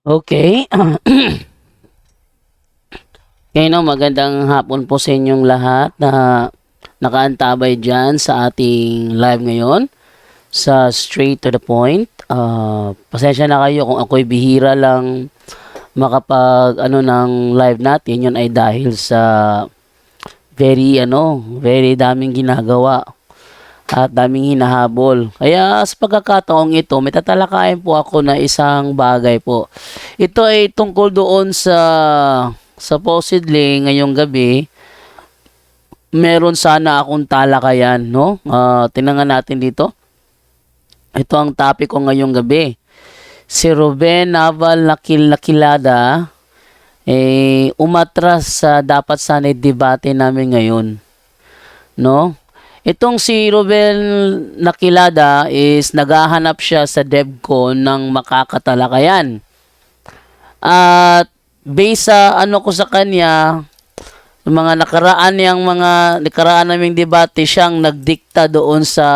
Okay. Okay, no, magandang hapon po sa inyong lahat na nakaantabay dyan sa ating live ngayon sa Straight to the Point. Pasensya na kayo kung ako'y bihira lang makapag ng live natin. Yun ay dahil sa very daming ginagawa at daming hinahabol. Kaya sa pagkakataong ito, may tatalakayin po ako na isang bagay po. Ito ay tungkol doon sa supposedly ngayong gabi, meron sana akong talakayan, no? Tingnan natin dito. Ito ang topic ko ngayong gabi. Si Ruben Naval Nakilada, umatras sa dapat sana debate namin ngayon, no? Itong si Ruben Nakilada is naghahanap siya sa DevCon ng makakatalakayan. At based sa ko sa kanya, mga nakaraan naming debate, siyang nagdikta doon sa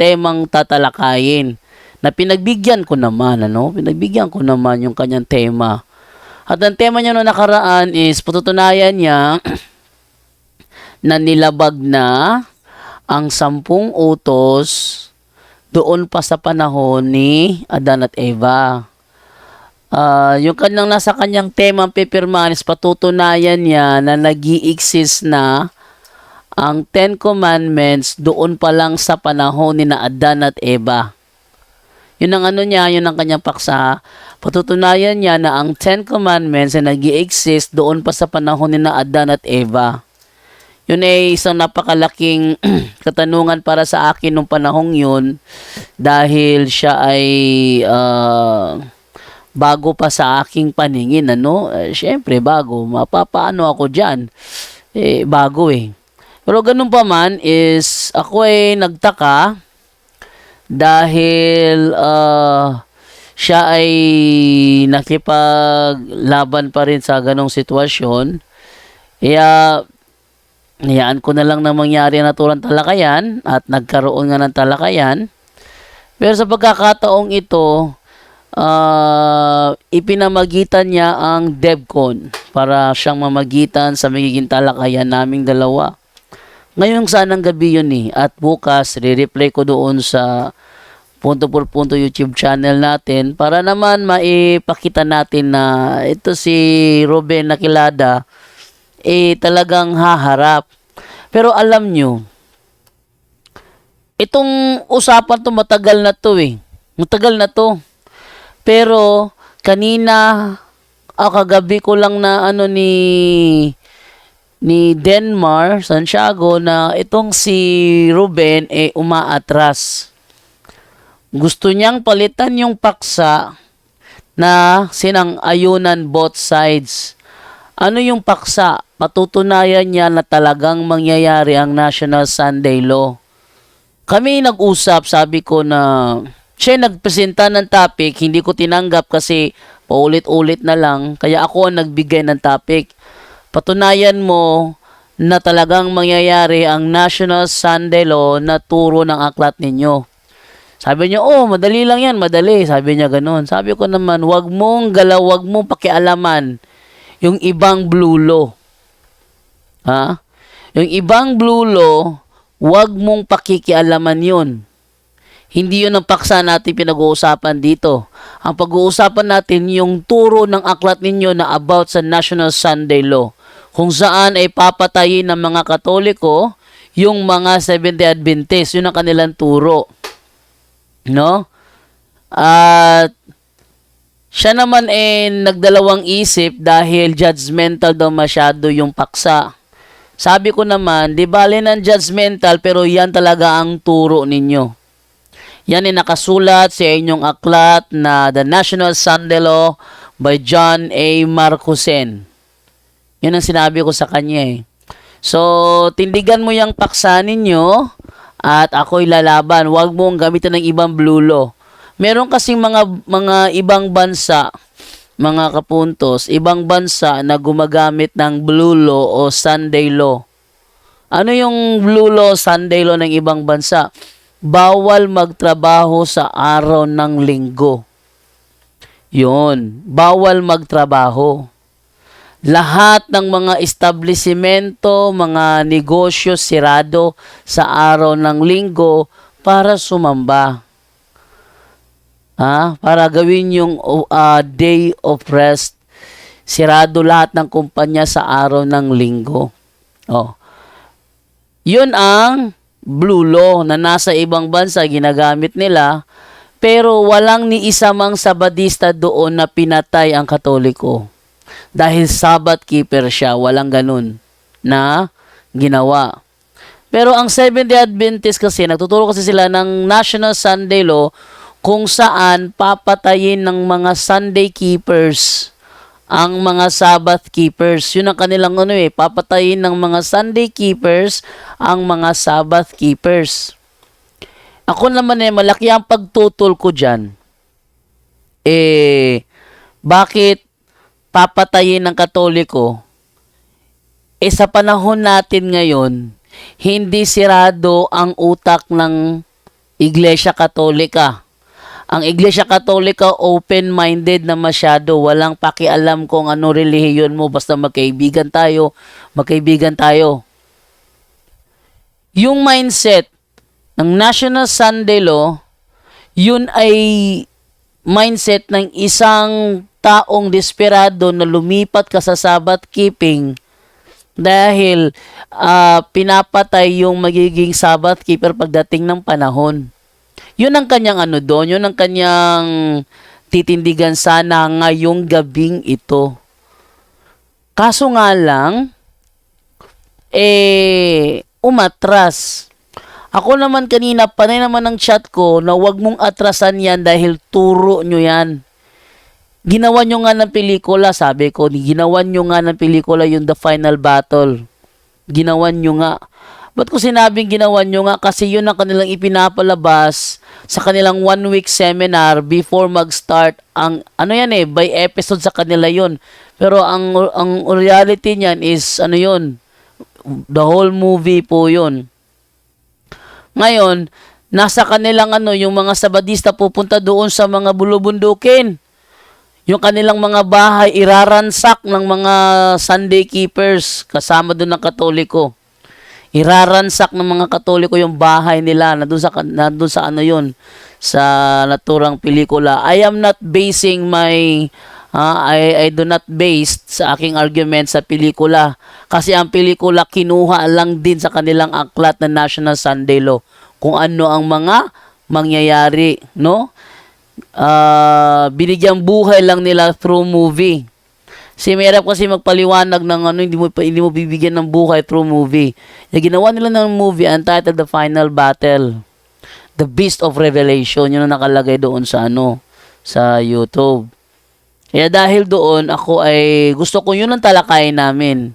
temang tatalakayin. Na pinagbigyan ko naman, yung kanyang tema. At ang tema niya noong nakaraan is patutunayan niya na nilabag na ang 10 utos doon pa sa panahon ni Adan at Eva. Yung nasa kanyang temang pipirmahan is patutunayan niya na nag-i-exist na ang 10 Commandments doon pa lang sa panahon ni Adan at Eva. Yun ang yun ang kanyang paksa. Patutunayan niya na ang 10 Commandments ay nag-i-exist doon pa sa panahon ni Adan at Eva. Yun ay isang napakalaking katanungan para sa akin nung panahong yun dahil siya ay bago pa sa aking paningin, syempre bago, mapapaano ako dyan, bago Pero ganun pa man is, ako ay nagtaka dahil siya ay nakipaglaban pa rin sa ganong sitwasyon. Kaya, hayaan ko na lang na mangyari na turang talakayan at nagkaroon nga ng talakayan. Pero sa pagkakataong ito, ipinamagitan niya ang DevCon para siyang mamagitan sa magiging talakayan naming dalawa. Ngayong sanang gabi yun at bukas re-replay ko doon sa Punto por Punto YouTube channel natin para naman maipakita natin na ito si Ruben Nakilada talagang haharap. Pero alam nyo, itong usapan to matagal na to matagal na to. Pero kanina kagabi ko lang na ni Denmar Santiago na itong si Ruben umaatras. Gusto niyang palitan yung paksa na sinang-ayunan both sides. Ano yung paksa? Patutunayan niya na talagang mangyayari ang National Sunday Law. Kami nag-usap, sabi ko na siya nagpresenta ng topic, hindi ko tinanggap kasi paulit-ulit na lang. Kaya ako ang nagbigay ng topic. Patunayan mo na talagang mangyayari ang National Sunday Law na turo ng aklat ninyo. Sabi niya, madali lang yan, madali. Sabi niya ganun. Sabi ko naman, wag mong galaw, wag mong pakialaman yung ibang blue law. Yung ibang blue law, wag mong pakikialaman yun. Hindi yun ang paksa natin pinag-uusapan dito. Ang pag-uusapan natin yung turo ng aklat ninyo na about sa National Sunday Law. Kung saan ay papatayin ng mga Katoliko yung mga Seventh-day Adventist. Yun ang kanilang turo. No? At siya naman nagdalawang isip dahil judgmental daw masyado yung paksa. Sabi ko naman, di bale ng judgmental pero yan talaga ang turo ninyo. Yan ay nakasulat sa inyong aklat na The National Sunday Law by John A. Marcusen. Yan ang sinabi ko sa kanya So, tindigan mo yung paksa ninyo at ako'y lalaban. Huwag mong gamitin ng ibang blue law. Meron kasing mga ibang bansa, mga kapuntos, ibang bansa na gumagamit ng blue law o Sunday law. Ano yung blue law, Sunday law ng ibang bansa? Bawal magtrabaho sa araw ng linggo. Yun, bawal magtrabaho. Lahat ng mga establishmento, mga negosyo sirado sa araw ng linggo para sumamba. Para gawin yung day of rest. Sirado lahat ng kumpanya sa araw ng linggo. Yun ang blue law na nasa ibang bansa ginagamit nila, pero walang ni isa mang Sabadista doon na pinatay ang Katoliko. Dahil Sabbath keeper siya, walang ganun na ginawa. Pero ang Seventh-day Adventist kasi, nagtuturo kasi sila ng National Sunday Law kung saan papatayin ng mga Sunday keepers ang mga Sabbath keepers. Yun ang kanilang papatayin ng mga Sunday keepers ang mga Sabbath keepers. Ako naman malaki ang pagtutol ko dyan. Bakit papatayin ng Katoliko? Sa panahon natin ngayon, hindi sirado ang utak ng Iglesia Katolika. Ang Iglesia Katolika open-minded na masyado. Walang pakialam kung ano relihiyon mo. Basta magkaibigan tayo. Yung mindset ng National Sunday Law, yun ay mindset ng isang taong desperado na lumipat ka sa Sabbath keeping dahil pinapatay yung magiging Sabbath keeper pagdating ng panahon. Yun ang kanyang yun ang kanyang titindigan sana ngayong gabing ito. Kaso nga lang, umatras. Ako naman kanina, panay naman ng chat ko na wag mong atrasan yan dahil turo nyo yan. Ginawa nyo nga ng pelikula, sabi ko, ginawa nyo nga ng pelikula yung The Final Battle. Ginawa nyo nga. Ba't ko sinabing ginawa nyo nga? Kasi yun ang kanilang ipinapalabas sa kanilang 1-week seminar before mag-start. By episode sa kanila yun. Pero ang reality niyan is, the whole movie po yun. Ngayon, nasa kanilang yung mga Sabadista pupunta doon sa mga bulubundukin. Yung kanilang mga bahay, iraransak ng mga Sunday keepers, kasama doon ng Katoliko. Iraransak ng mga Katoliko yung bahay nila, nandun sa sa naturang pelikula. I am not basing my, I do not base sa aking argument sa pelikula. Kasi ang pelikula kinuha lang din sa kanilang aklat na National Sunday Law. Kung ano ang mga mangyayari, no? Binigyang buhay lang nila through movie. Si Merab kasi magpaliwanag ng hindi mo bibigyan ng buhay through movie. Yung ginawa nila ng movie entitled The Final Battle. The Beast of Revelation. Yun ang nakalagay doon sa sa YouTube. Kaya dahil doon, ako ay gusto ko yun ang talakayin namin.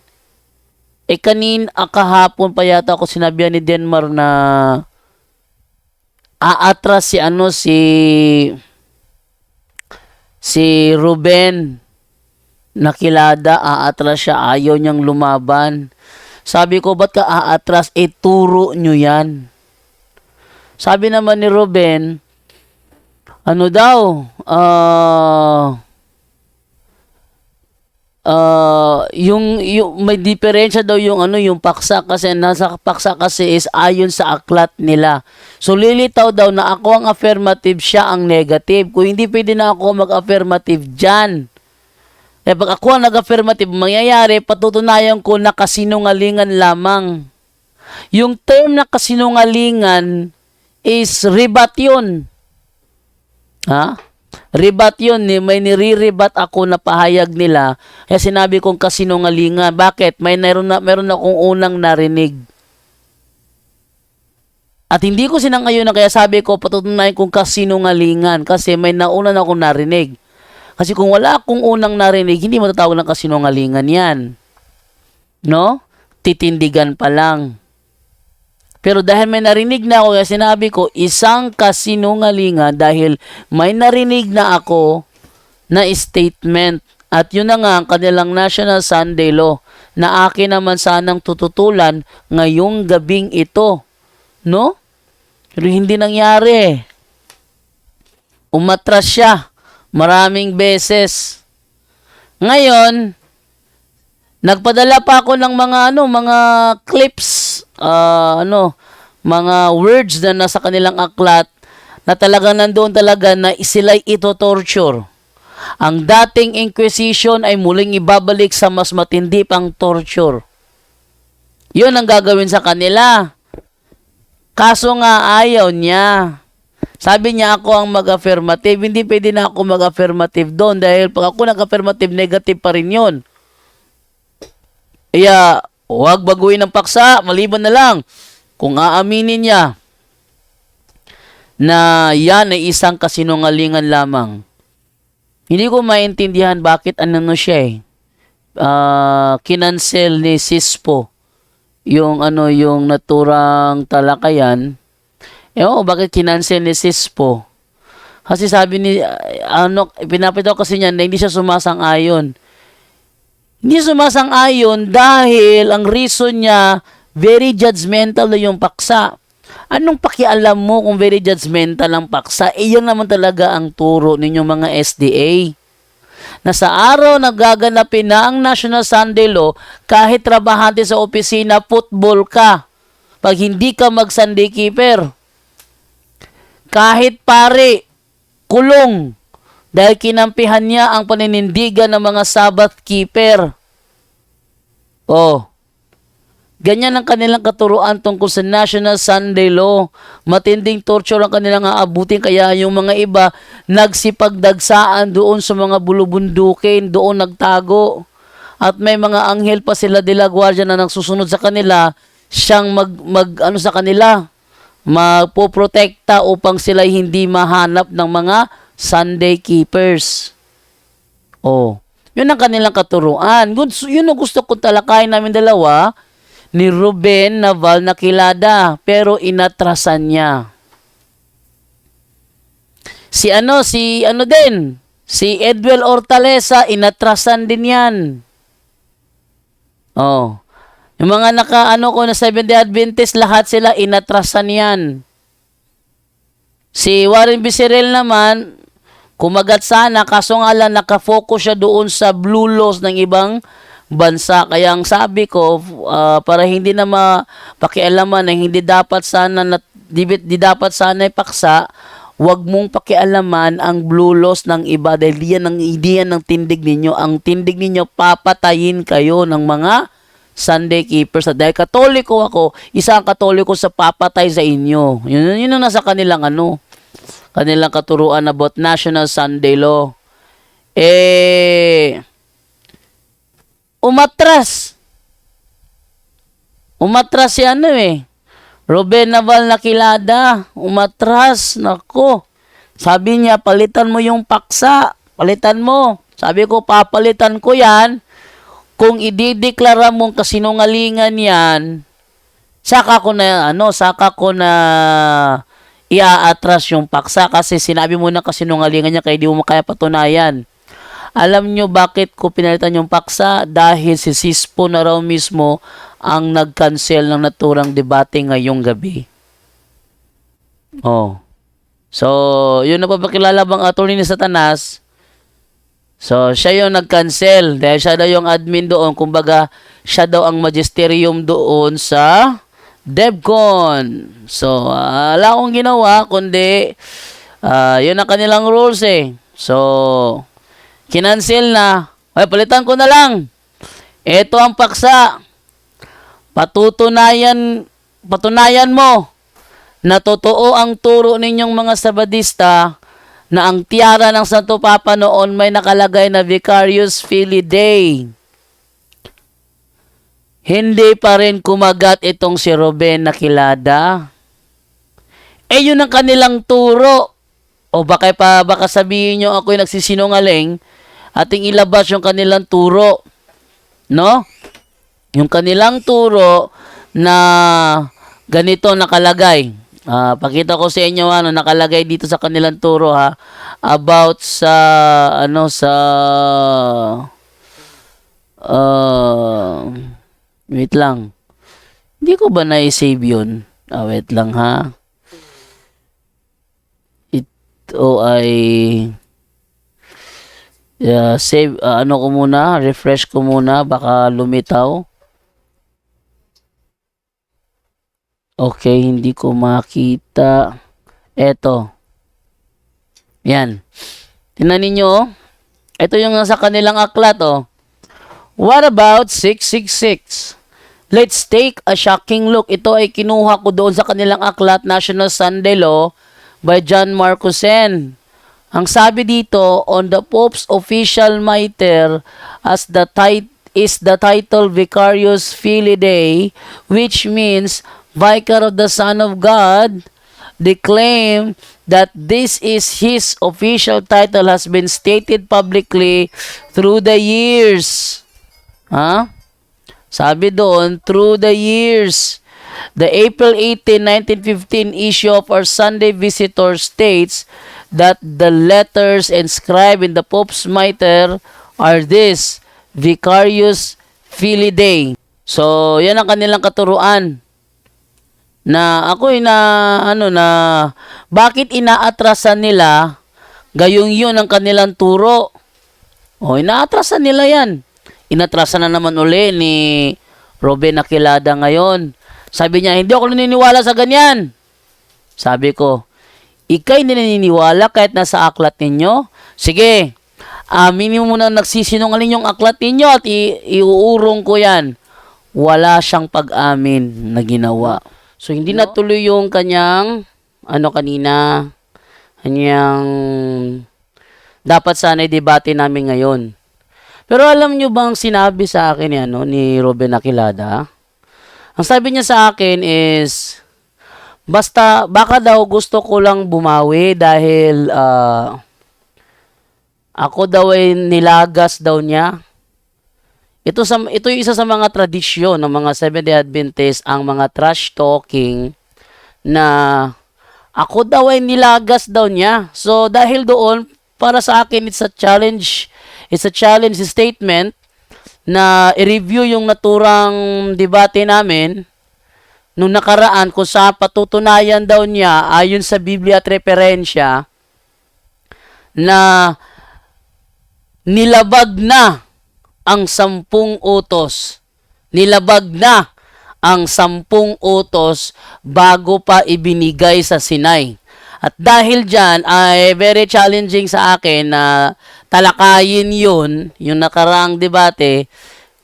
Kahapon pa yata ako sinabihan ni Denmar na aatras si Ruben Nakilada, aatras siya, ayaw niyang lumaban. Sabi ko, ba't ka aatras? Turo nyo yan. Sabi naman ni Ruben, yung may diferensya daw yung paksa kasi nasa paksa kasi is ayon sa aklat nila. So lilitaw daw na ako ang affirmative, siya ang negative. Kung hindi pwede na ako mag-affirmative dyan. Pag ako ang nag-affirmative, mangyayari, patutunayan ko na kasinungalingan lamang. Yung term na kasinungalingan is rebat yun. Rebat yun. May nire-rebat ako na pahayag nila. Kaya sinabi kong kasinungalingan. Bakit? Meron akong unang narinig. At hindi ko sinangayon kaya sabi ko, patutunayan kong kasinungalingan. Kasi may nauna na akong narinig. Kasi kung wala akong unang narinig, hindi matatawag ng kasinungalingan yan. No? Titindigan pa lang. Pero dahil may narinig na ako, kaya sinabi ko, isang kasinungalingan dahil may narinig na ako na statement. At yun na nga ang kanilang National Sunday Law na akin naman sanang tututulan ngayong gabing ito. No? Pero hindi nangyari. Umatras siya. Maraming beses. Ngayon, nagpadala pa ako ng mga clips, mga words na nasa kanilang aklat na talagang nandoon talaga na sila'y ito-torture. Ang dating Inquisition ay muling ibabalik sa mas matindi pang torture. Yun ang gagawin sa kanila. Kaso nga ayaw niya. Sabi niya ako ang mag-affirmative. Hindi pwede na ako mag-affirmative doon dahil pag ako nag-affirmative, negative pa rin yun. Kaya, huwag baguhin ang paksa, maliban na lang kung aaminin niya na yan ay isang kasinungalingan lamang. Hindi ko maintindihan bakit siya kinancel ni Sispo yung naturang talakayan. Bakit kinancel ni Sispo? Kasi sabi ni pinapitaw kasi niya na hindi siya sumasang-ayon. Hindi sumasang-ayon dahil ang reason niya very judgmental na yung paksa. Anong pakialam mo kung very judgmental ang paksa? Yan naman talaga ang turo ninyong mga SDA. Na sa araw nagaganapin na ang National Sunday Law, kahit trabahante sa opisina, football ka. Pag hindi ka mag-Sunday keeper. Kahit pare, kulong. Dahil kinampihan niya ang paninindigan ng mga Sabbath keeper. Ganyan ang kanilang katuruan tungkol sa National Sunday Law. Matinding torture ang kanilang aabutin, kaya yung mga iba nagsipagdagsaan doon sa mga bulubundukin, doon nagtago. At may mga anghel pa sila de la Guardia na nagsusunod sa kanila, siyang sa kanila, magpoprotekta upang sila hindi mahanap ng mga Sunday keepers. Yun ang kanilang katuruan. Yun ang gusto kong talakayin namin dalawa ni Ruben Naval Nakilada, pero inatrasan niya. Si Edwel Hortaleza, inatrasan din yan. Yung mga na Seventh-day Adventist, lahat sila inatrasan yan. Si Warren Vicerel naman, kumagat sana, kaso nga lang nakafocus siya doon sa blue laws ng ibang bansa. Kaya ang sabi ko, para hindi na mapakialaman na hindi dapat sana di dapat sana ipaksa, wag mong pakialaman ang blue laws ng iba dahil hindi yan ang tindig ninyo. Ang tindig ninyo, papatayin kayo ng mga Sunday keepers. Dahil Katoliko ako, isang Katoliko sa papatay sa inyo. Yun ang nasa kanilang kanilang katuruan about National Sunday Law. Umatras si Ruben Naval Nakilada. Umatras. Nako. Sabi niya, palitan mo yung paksa. Palitan mo. Sabi ko, papalitan ko yan. Kung idideklara mong kasinungalingan yan, saka ko na iaatras yung paksa kasi sinabi mo na kasinungalingan niya kaya di mo kaya patunayan. Alam nyo bakit ko pinalitan yung paksa? Dahil si Sispo na raw mismo ang nag-cancel ng naturang debate ngayong gabi. So, yun na papakilala bang attorney ni Satanas? So, siya yung nag-cancel. Dahil siya daw yung admin doon. Kumbaga, siya daw ang magisterium doon sa DevCon. So, wala akong ginawa, kundi, yun ang kanilang rules So, kinancel na. Palitan ko na lang. Ito ang paksa. Patunayan mo na totoo ang turo ninyong mga Sabadista na ang tiara ng Santo Papa noon may nakalagay na Vicarious Filii Dei. Hindi pa rin kumagat itong si Ruben Nakilada. Yun ang kanilang turo. Baka sabihin nyo ako'y nagsisinungaling, ating ilabas yung kanilang turo. No? Yung kanilang turo na ganito nakalagay. Pakita ko sa inyo nakalagay dito sa kanilang turo about sa wait lang. Hindi ko ba na-save yun? Wait lang Ito ay Save, ano ko muna, refresh ko muna, baka lumitaw. Okay, hindi ko makita. Eto. Yan. Tingnan ninyo, oh. Ito yung nasa kanilang aklat, oh. What about 666? Let's take a shocking look. Ito ay kinuha ko doon sa kanilang aklat, National Sunday Law by John Marcusen. Ang sabi dito, on the Pope's official mitre as is the title Vicarius Filii Dei, which means Vicar of the Son of God. They claim that this is his official title has been stated publicly through the years. Sabi doon, through the years. The April 18, 1915 issue of our Sunday Visitor states that the letters inscribed in the Pope's mitre are this, Vicarius Filii Dei. So, yan ang kanilang katuruan. Na ako'y bakit inaatrasan nila, gayong yun ang kanilang turo. Inaatrasan nila yan. Inatrasan na naman uli ni Ruben Aquilada ngayon. Sabi niya, hindi ako naniniwala sa ganyan. Sabi ko, ikay naniniwala kahit nasa aklat ninyo? Sige, aminin mo muna nagsisinungaling yung aklat ninyo at iuurong ko yan. Wala siyang pag-amin na ginawa. So, hindi natuloy yung kanyang, kanyang dapat sana i-debate namin ngayon. Pero alam nyo bang sinabi sa akin ni Ruben Aquilada? Ang sabi niya sa akin is, baka daw gusto ko lang bumawi dahil ako daw ay nilagas daw niya. Ito yung isa sa mga tradisyon ng mga Seventh-day Adventist, ang mga trash talking na ako daw ay nilagas daw niya. So dahil doon, para sa akin it's a challenge statement na i-review yung naturang debate namin nung nakaraan kung saan patutunayan daw niya ayon sa Biblia at referensya na nilabag na ang 10 utos. Nilabag na ang 10 utos bago pa ibinigay sa Sinai. At dahil dyan ay very challenging sa akin na talakayin yun, yung nakaraang debate,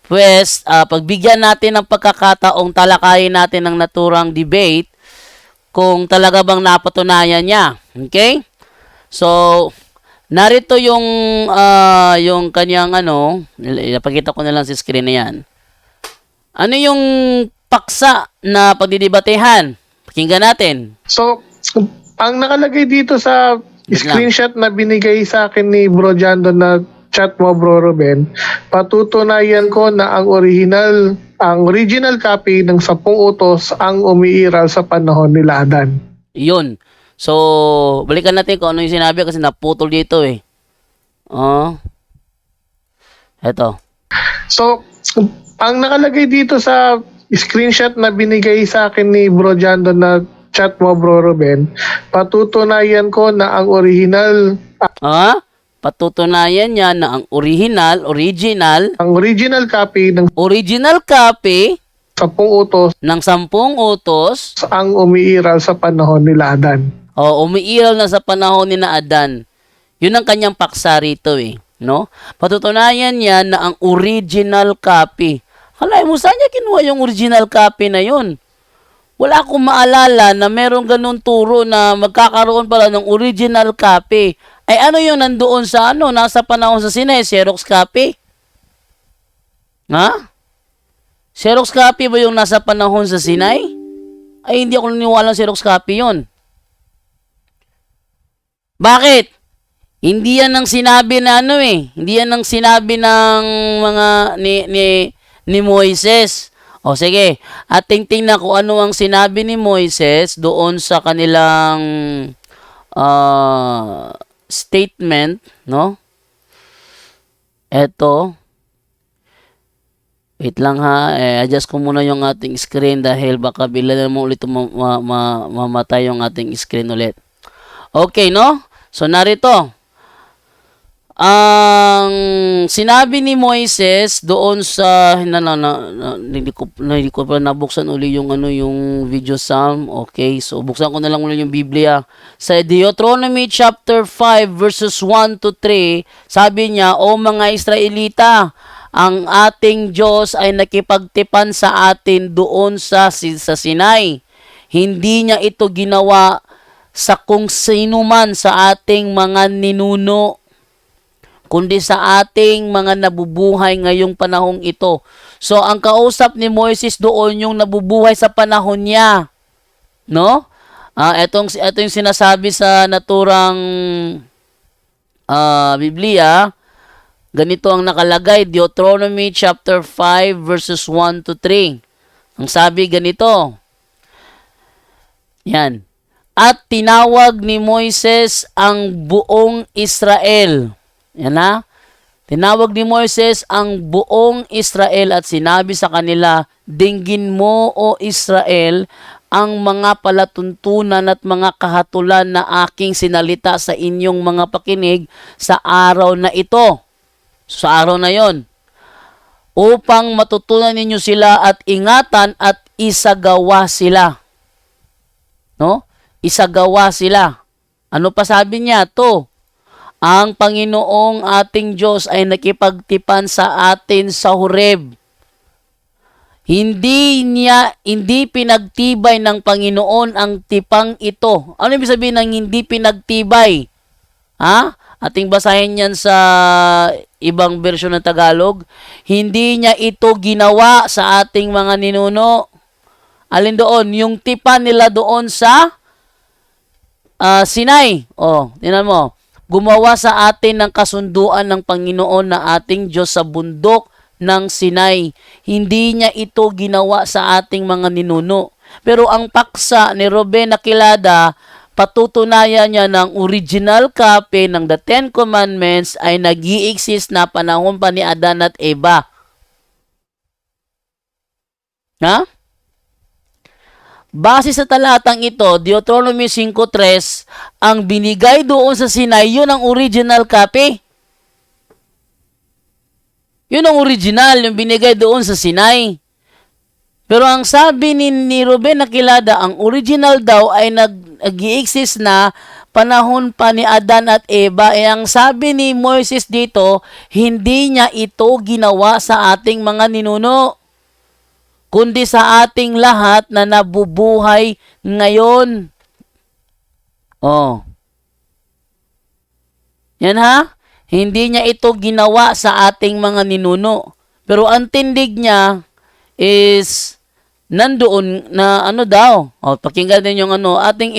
pues pagbigyan natin ng pagkakataong talakayin natin ng naturang debate kung talaga bang napatunayan niya. Okay? So, narito yung kanyang napakita ko na lang sa screen na yan. Ano yung paksa na pagdidebatehan? Pakinggan natin. So, ang nakalagay dito sa screenshot na binigay sa akin ni Bro Jando na chat mo, Bro Ruben, patutunayan ko na ang original copy ng 10 utos ang umiiral sa panahon ni Adan. Yun. So, balikan natin kung ano yung sinabi kasi naputol dito eh. Eto. So, ang nakalagay dito sa screenshot na binigay sa akin ni Bro Jando na chat mo, Bro Ruben, patutunayan ko na ang patutunayan niya na ang original copy ng original copy 10 utos ng 10 utos ang umiiral sa panahon ni Adan. Umiiral na sa panahon ni Adan. Yun ang kanyang paksa rito eh. No? Patutunayan niya na ang original copy. Halay mo, saan niya kinuha yung original copy na yun? Wala akong maalala na merong ganun turo na magkakaroon pala ng original copy. Ay ano yung nandoon sa nasa panahon sa Sinai? Xerox copy? Xerox copy ba yung nasa panahon sa Sinai? Ay hindi ako naniniwala ng Xerox copy yun. Bakit? Hindi yan ang sinabi na Hindi yan ang sinabi ng mga ni Moises. O sige, ating tingnan kung ano ang sinabi ni Moises doon sa kanilang statement, no? Eto. Wait lang ha, adjust ko muna yung ating screen dahil baka bila na mo ulit mamatay yung ating screen ulit. Okay, no? So narito. ang sinabi ni Moises doon sa hindi ko pa nabuksan uli yung yung video Psalm. Okay, so buksan ko na lang uli yung Biblia. Sa Deuteronomy chapter 5 verses 1 to 3, sabi niya, "O mga Israelita, ang ating Diyos ay nakipagtipan sa atin doon sa Sinai. Hindi niya ito ginawa sa kung sino man sa ating mga ninuno, kundi sa ating mga nabubuhay ngayong panahong ito." So, ang kausap ni Moises doon yung nabubuhay sa panahon niya. No? Etong yung sinasabi sa naturang Biblia. Ganito ang nakalagay, Deuteronomy chapter 5 verses 1 to 3. Ang sabi ganito, yan, "At tinawag ni Moises ang buong Israel." Yan na. Tinawag ni Moises ang buong Israel at sinabi sa kanila, "Dinggin mo, O Israel, ang mga palatuntunan at mga kahatulan na aking sinalita sa inyong mga pakinig sa araw na ito." Sa araw na yon, "upang matutunan ninyo sila at ingatan at isagawa sila." No? Isagawa sila. Ano pa sabi niya? To, "Ang Panginoong ating Diyos ay nakipagtipan sa atin sa Horeb. Hindi pinagtibay ng Panginoon ang tipang ito." Ano ibig sabihin ng hindi pinagtibay? Ating basahin yan sa ibang bersyon ng Tagalog. Hindi niya ito ginawa sa ating mga ninuno. Alin doon? Yung tipan nila doon sa Sinai. Tingnan mo. "Gumawa sa atin ng kasunduan ng Panginoon na ating Diyos sa bundok ng Sinai. Hindi niya ito ginawa sa ating mga ninuno." Pero ang paksa ni Ruben Aquilada, patutunayan niya ng original copy ng The Ten Commandments ay nag-i-exist na panahon pa ni Adan at Eva. Base sa talatang ito, Deuteronomy 5:3, ang binigay doon sa Sinai, yun ang original copy. Yun ang original, yung binigay doon sa Sinai. Pero ang sabi ni Ruben Aquilada, ang original daw ay nag-i-exist na panahon pa ni Adan at Eva. Ang sabi ni Moises dito, hindi niya ito ginawa sa ating mga ninuno, kundi sa ating lahat na nabubuhay ngayon. Yan ha? Hindi niya ito ginawa sa ating mga ninuno. Pero ang tindig niya is nandoon na pakinggan din yung ating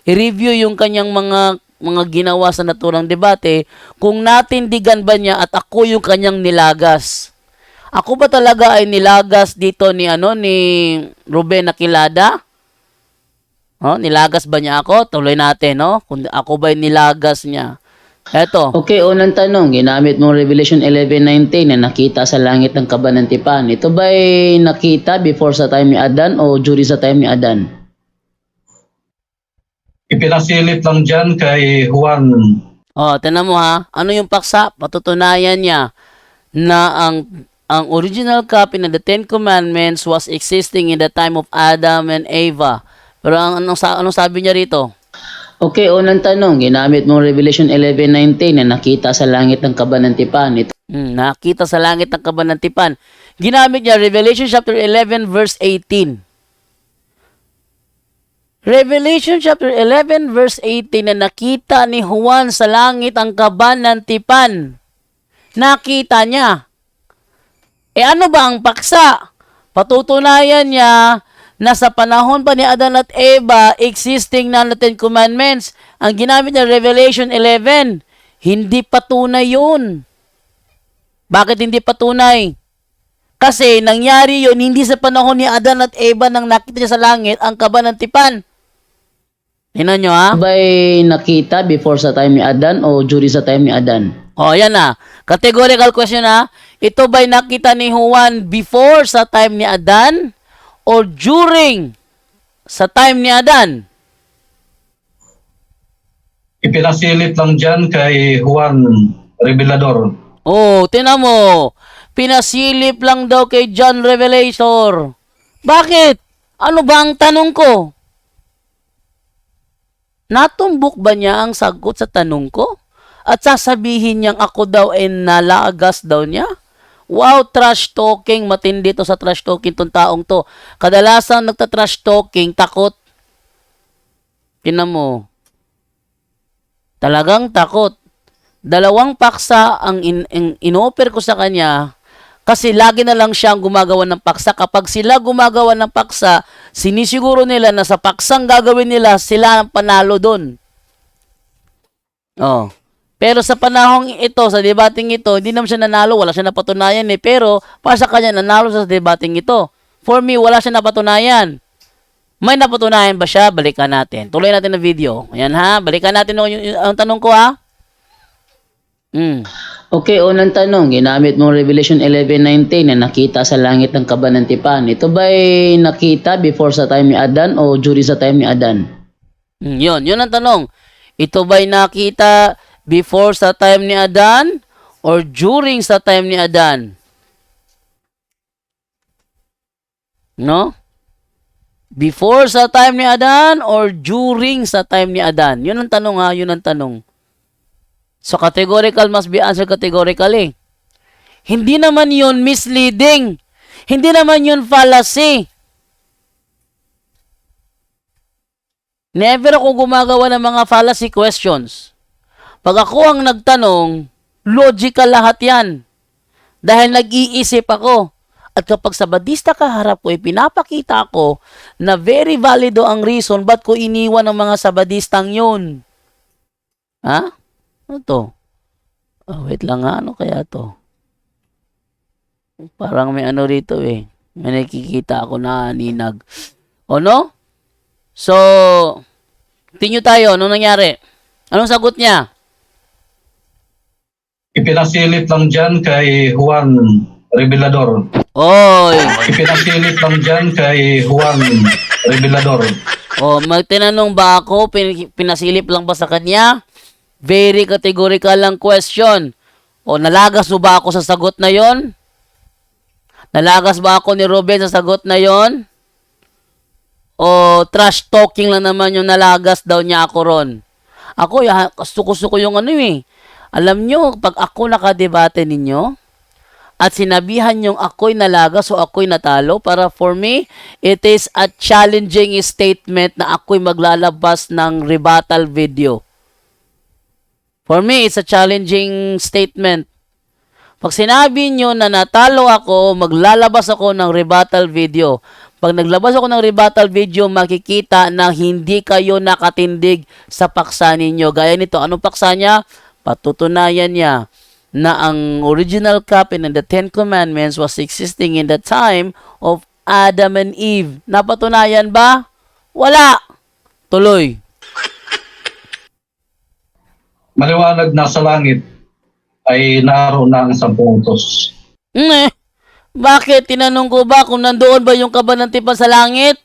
i-review yung kanyang mga ginawa sa naturang debate, kung natindigan ba niya at ako yung kanyang nilagas. Ako ba talaga ay nilagas dito ni Ruben Aquilada? Nilagas ba niya ako? Tuloy natin, kung ako ba ay nilagas niya. Eto. Okay, unang tanong, ginamit mong Revelation 11:19 na nakita sa langit ng kabanantipan. Ito ba ay nakita before sa time ni Adan o during sa time ni Adan? Ipinasilip lang dyan kay Juan. Tingnan mo ha. Ano yung paksa? Patutunayan niya na ang original copy ng the Ten Commandments was existing in the time of Adam and Eva. Pero anong sabi niya rito? Okay, unang tanong, ginamit mong Revelation 11:19 na nakita sa langit ng kabanantipan. Ito Nakita sa langit ng kabanantipan. Ginamit niya Revelation chapter 11 verse 18. Revelation chapter 11 verse 18 na nakita ni Juan sa langit ang kabanantipan. Nakita niya. Ano ba ang paksa? Patutunayan niya na sa panahon pa ni Adan at Eva, existing na ang Ten Commandments. Ang ginamit niya Revelation 11, hindi patunay yun. Bakit hindi patunay? Kasi nangyari yun hindi sa panahon ni Adan at Eva nang nakita niya sa langit ang kabanantipan. Tingnan nyo ha? ba ay nakita before sa time ni Adan o during sa time ni Adan? Yan na. Categorical question ha. Ito ba'y nakita ni Juan before sa time ni Adan or during sa time ni Adan? Ipinasilip lang dyan kay Juan Revelador. Oh, tinan mo. Pinasilip lang daw kay John Revelator. Bakit? Ano ba ang tanong ko? Natumbok ba niya ang sagot sa tanong ko? At sasabihin niyang ako daw ay nalagas daw niya? Wow, trash talking. Matindi to sa trash talking tong taong to. Kadalasan nagta-trash talking, takot. Tinan mo. Talagang takot. Dalawang paksa ang in-offer ko sa kanya kasi lagi na lang siyang gumagawa ng paksa. Kapag sila gumagawa ng paksa, sinisiguro nila na sa paksang gagawin nila, sila ang panalo doon. Oh. Pero sa panahong ito, sa debating ito, hindi naman siya nanalo, wala siya napatunayan eh. Pero para sa kanya, nanalo sa debating ito. For me, wala siya napatunayan. May napatunayan ba siya? Balikan natin. Tuloy natin ang video. Ayan ha, balikan natin ang tanong ko ha. Okay, unang tanong, ginamit mong Revelation 11:19 na nakita sa langit ng kabanantipan. Ito ba'y nakita before sa time ni Adan o during sa time ni Adan? Yun ang tanong. Ito ba'y nakita before sa time ni Adan or during sa time ni Adan? No? Before sa time ni Adan or during sa time ni Adan? Yun ang tanong ha, yun ang tanong. So categorical must be answered categorically. Hindi naman yun misleading. Hindi naman yun fallacy. Never ako gumagawa ng mga fallacy questions. Pag ako ang nagtanong, logical lahat yan. Dahil nag-iisip ako. At kapag sabadista kaharap ko, pinapakita ko na very valido ang reason ba't ko iniwan ang mga sabadistang yun. Ha? Ano to? Oh, wait lang nga, ano kaya to? Parang may ano rito eh. May nakikita ako na ninag. O no? So, tingyo tayo. Anong nangyari? Anong sagot niya? Ipinasilip lang dyan kay Juan Revelador. Oy! Ipinasilip lang dyan kay Juan Revelador. O, magtinanong ba ako? Pinasilip lang ba sa kanya? Very categorical lang question. O, nalagas mo ba ako sa sagot na yon? Nalagas ba ako ni Ruben sa sagot na yon? O, trash talking lang naman yung nalagas daw niya ako ron? Ako, gusto ko yung ano eh. Alam nyo, pag ako nakadebate ninyo, at sinabihan yung ako'y nalagas o ako'y natalo, para for me, it is a challenging statement na ako'y maglalabas ng rebuttal video. For me, it's a challenging statement. Pag sinabi nyo na natalo ako, maglalabas ako ng rebuttal video. Pag naglabas ako ng rebuttal video, makikita na hindi kayo nakatindig sa paksa ninyo. Gaya nito, anong paksa niya? Patutunayan niya na ang original copy ng the Ten Commandments was existing in the time of Adam and Eve. Napatunayan ba? Wala. Tuloy. Maliwanag na sa langit ay naroon na ang 10 utos. Bakit? Tinanong ko ba kung nandoon ba yung kabanantipan sa langit?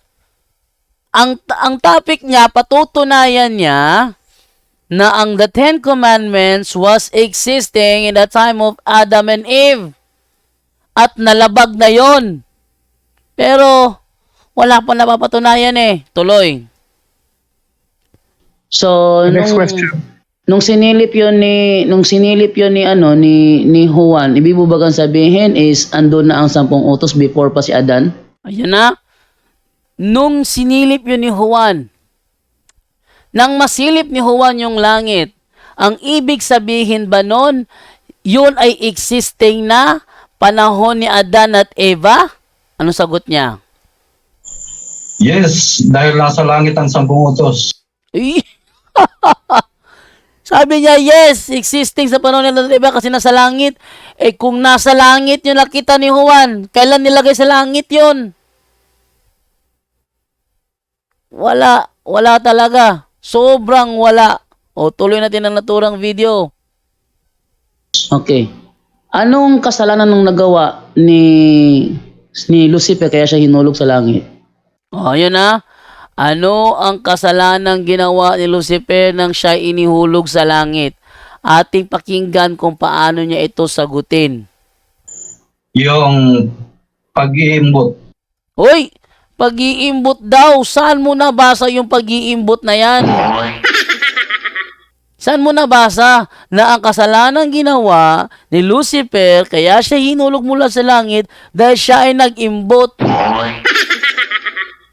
Ang topic niya, patutunayan niya na ang the Ten Commandments was existing in the time of Adam and Eve. At nalabag na yon. Pero, wala pa napapatunayan eh. Tuloy. So, Next question. nung sinilip yun ni Juan, ibig mo bagang sabihin is andun na ang 10 utos before pa si Adan? Ayan na. Nung sinilip yun ni Juan, nang masilip ni Juan yung langit, ang ibig sabihin ba nun, yun ay existing na panahon ni Adan at Eva? Anong sagot niya? Yes, dahil nasa langit ang 10 utos. Sabi niya, yes, existing sa panahon ni Adan at Eva kasi nasa langit. Eh kung nasa langit yung nakita ni Juan, kailan nilagay sa langit yun? Wala talaga. Sobrang wala. O, tuloy natin ang naturang video. Okay. Anong kasalanan nung nagawa ni Lucifer kaya siya hinulog sa langit? O, yun na. Ano ang kasalanang ginawa ni Lucifer nang siya inihulog sa langit? Ating pakinggan kung paano niya ito sagutin. Yung pag-iimbot. Hoy! Pag-iimbot daw. Saan mo nabasa yung pag-iimbot na yan? Saan mo nabasa na ang kasalanang ginawa ni Lucifer kaya siya hinulog mula sa langit dahil siya ay nag-imbot?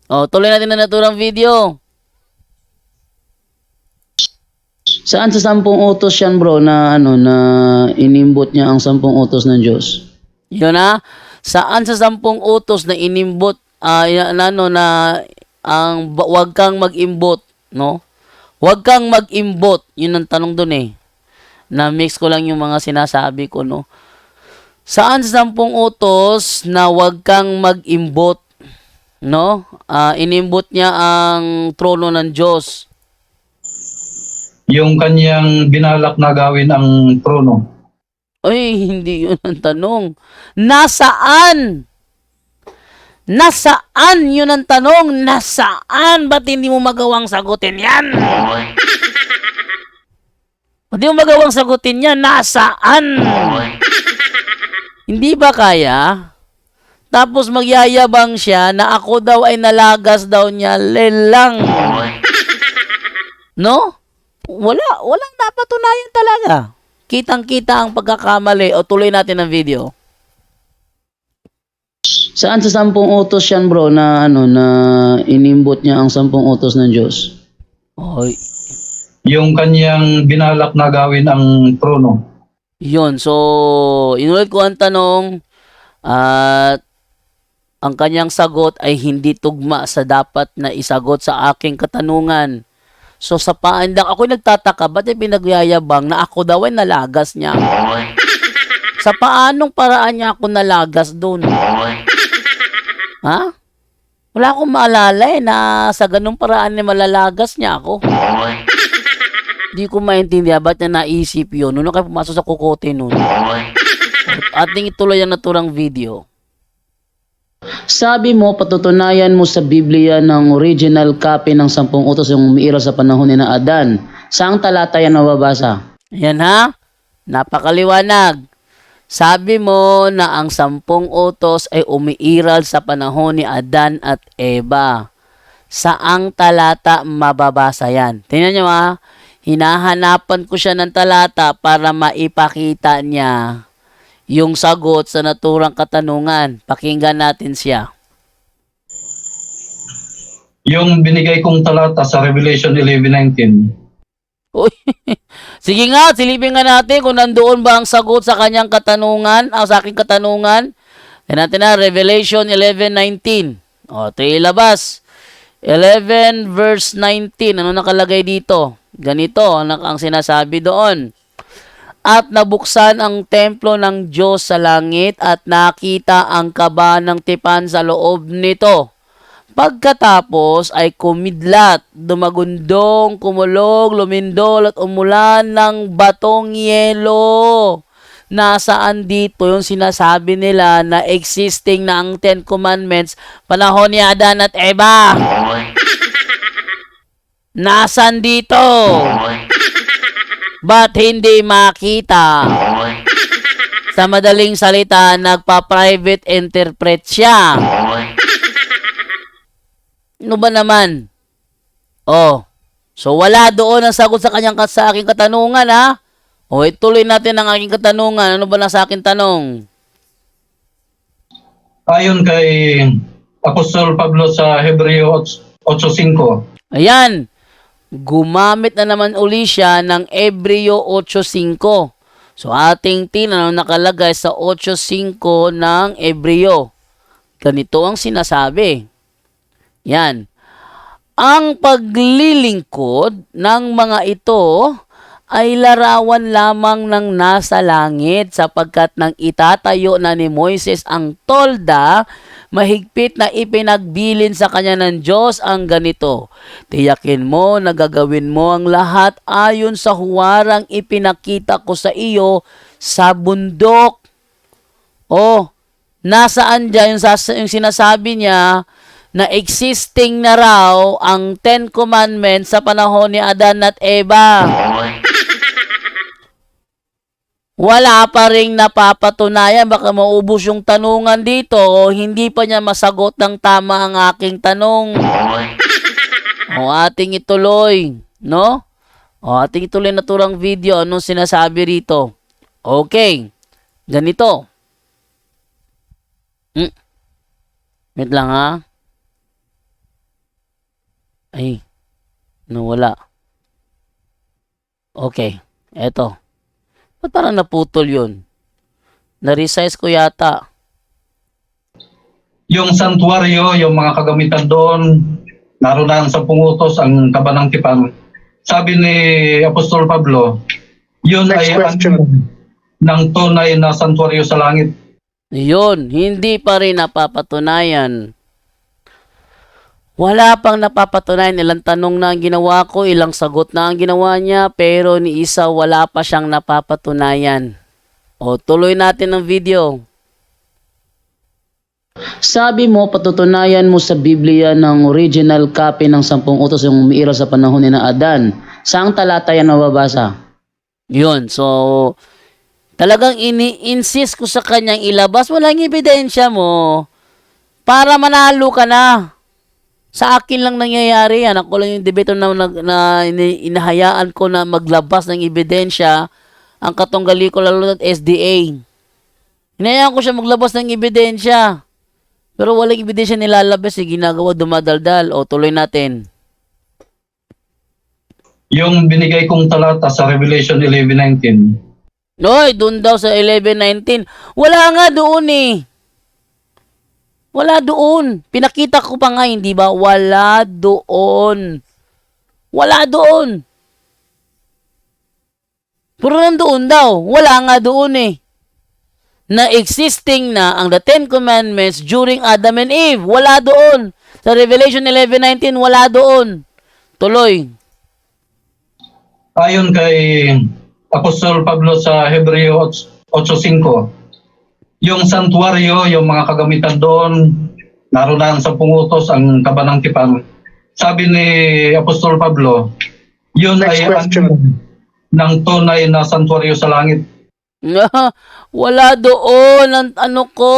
O, tuloy natin na naturang video. Saan sa 10 utos yan bro na na inimbot niya ang 10 utos ng Diyos? Yun na. Saan sa 10 utos na inimbot wag kang mag-imbot, no? Wag kang mag-imbot. Yun ang tanong doon eh. Na-mix ko lang yung mga sinasabi ko, no? Saan sa 10 utos na wag kang mag-imbot, no? Inimbot niya ang trono ng Diyos. Yung kanyang binalak na gawin ang trono. Ay, hindi yun ang tanong. Nasaan? Nasaan? Yun ang tanong. Nasaan? Ba't hindi mo magawang sagutin yan? Ba't hindi mo magawang sagutin yan? Nasaan? Hindi ba kaya? Tapos magyayabang siya na ako daw ay nalagas daw niya. Lelang. No? Walang napatunayan talaga. Kitang-kita ang pagkakamali. O tuloy natin ang video. Saan sa 10 utos yan bro na na inimbot niya ang 10 utos ng Diyos? Oy. Yung kanyang binalak na gawin ang trono. Yun. So, inulit ko ang tanong at ang kanyang sagot ay hindi tugma sa dapat na isagot sa aking katanungan. So, sa paandak, ako'y nagtataka, ba't yung pinagyayabang na ako daw ay nalagas niya? Sa paanong paraan niya ako nalagas doon? Ha? Wala akong maalala eh na sa ganung paraan na malalagas niya ako. Hindi ko maintindihan ba't niya naisip yun. Noon kayo pumasok sa kukote noon. Ating ituloy ang naturang video. Sabi mo, patutunayan mo sa Biblia ng original copy ng 10 utos yung umiiral sa panahon ni na Adan. Saang talata yan mababasa? Yan ha? Napakaliwanag. Sabi mo na ang 10 utos ay umiiral sa panahon ni Adan at Eva. Saang talata mababasa yan? Tingnan nyo ha. Hinahanapan ko siya ng talata para maipakita niya yung sagot sa naturang katanungan. Pakinggan natin siya. Yung binigay kong talata sa Revelation 11:19. Uy, sige nga, silipin nga natin kung nandoon ba ang sagot sa kanyang katanungan, sa aking katanungan. Yan natin na, Revelation 11:19. O, ito ilabas. 11 verse 19. Ano nakalagay dito? Ganito ang sinasabi doon. At nabuksan ang templo ng Diyos sa langit at nakita ang kaba ng tipan sa loob nito. Pagkatapos ay kumidlat, dumagundong, kumulog, lumindol at umulan ng batong yelo. Nasaan dito yung sinasabi nila na existing na ang 10 Commandments panahon ni Adan at Eva? Nasaan dito? Ba't hindi makita? Sa madaling salita, nagpa-private interpret siya. Ano ba naman? Oh, so wala doon ang sagot sa aking katanungan ha? O ituloy natin ang aking katanungan. Ano ba na sa akin tanong? Ayon kay Apostol Pablo sa Hebreo 8:5. Ayan. Gumamit na naman uli siya ng Hebreo 8:5. So ating tingnan nakalagay sa 8:5 ng Hebreo. Ganito ang sinasabi. Yan. Ang paglilingkod ng mga ito ay larawan lamang ng nasa langit sapagkat nang itatayo na ni Moises ang tolda, mahigpit na ipinagbilin sa kanya ng Diyos ang ganito. Tiyakin mo na gagawin mo ang lahat ayon sa huwarang ipinakita ko sa iyo sa bundok. Oh, nasaan dyan yung sinasabi niya na existing na raw ang Ten Commandments sa panahon ni Adan at Eva. Wala pa ring napapatunayan, baka maubos yung tanungan dito o hindi pa niya masagot ng tama ang aking tanong. O ating ituloy, no? O ating ituloy na turang video, anong sinasabi rito? Okay, ganito. Wait lang ha. Ay, nawala. Okay, eto. Ba't parang naputol yun? Na-resize ko yata. Yung santuario, yung mga kagamitan doon, naroon na ang 10 utos, ang kabanang tipan. Sabi ni Apostol Pablo, yun Next ay question. ng tunay na santuario sa langit. Yun, hindi pa rin napapatunayan. Wala pang napapatunayan. Ilang tanong na ang ginawa ko, ilang sagot na ang ginawa niya, pero ni isa wala pa siyang napapatunayan. O, tuloy natin ang video. Sabi mo, patutunayan mo sa Biblia ng original copy ng 10 utos yung umiiral sa panahon ni na Adan. Saang talata yan mababasa? Yun, so, talagang ini-insist ko sa kanyang ilabas. Walang ebidensya mo para manalo ka na. Sa akin lang nangyayari yan. Ako lang yung debater na inahayaan ko na maglabas ng ebidensya ang katunggali ko lalo at SDA. Hinayaan ko siya maglabas ng ebidensya. Pero walang ebidensya nilalabas, ginagawa dumadaldal. O, tuloy natin. Yung binigay kong talata sa Revelation 11:19. Noy, doon daw sa 11:19. Wala nga doon eh. Wala doon. Pinakita ko pa nga, hindi ba? Wala doon. Wala doon. Puro nandoon daw. Wala nga doon eh. Na existing na ang the Ten Commandments during Adam and Eve. Wala doon. Sa Revelation 11:19, wala doon. Tuloy. Ayon kay Apostol Pablo sa Hebreo 8:5, yung santuario, yung mga kagamitan doon, naroon na ang 10 utos, ang kabanang tipan. Sabi ni Apostol Pablo, yun Next ay question. ng tunay na santuario sa langit. Wala doon. Ang ano ko.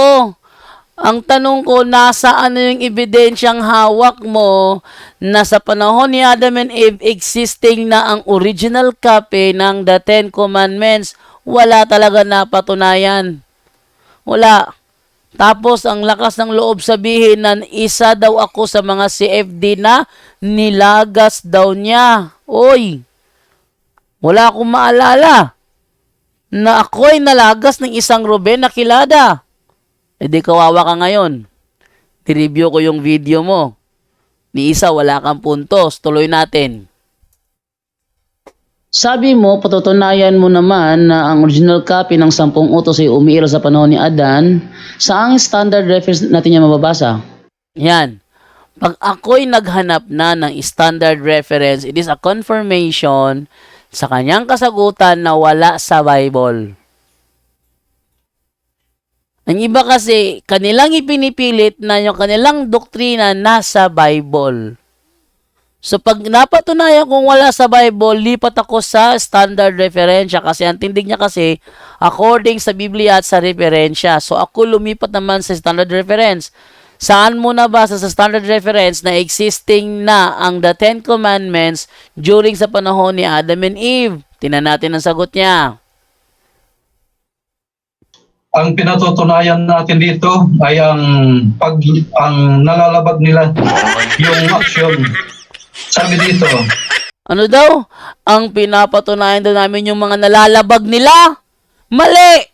Ang tanong ko, nasa ano yung ebidensyang hawak mo na sa panahon ni Adam and Eve existing na ang original copy ng the Ten Commandments? Wala talaga napatunayan. Wala. Tapos ang lakas ng loob sabihin na isa daw ako sa mga CFD na nilagas daw niya. Oy, wala akong maalala na ako ay nalagas ng isang Ruben na kilada. E di kawawa ka ngayon. I-review ko yung video mo. Ni isa wala kang puntos. Tuloy natin. Sabi mo, patutunayan mo naman na ang original copy ng 10 utos ay umiiral sa panahon ni Adan. Saang standard reference natin yan mababasa? Yan. Pag ako'y naghanap na ng standard reference, it is a confirmation sa kanyang kasagutan na wala sa Bible. Ang iba kasi, kanilang ipinipilit na yung kanilang doktrina nasa Bible. So pag napatunayan kung wala sa Bible, lipat ako sa standard referensya kasi ang tindig niya kasi according sa Biblia at sa referensya. So ako lumipat naman sa standard reference. Saan mo nabasa sa standard reference na existing na ang the Ten Commandments during sa panahon ni Adam and Eve? Tingnan natin ang sagot niya. Ang pinatutunayan natin dito ay ang nalalabag nila, yung aksyon. Sabi dito, Ano daw? Ang pinapatunayan daw namin yung mga nalalabag nila? Mali!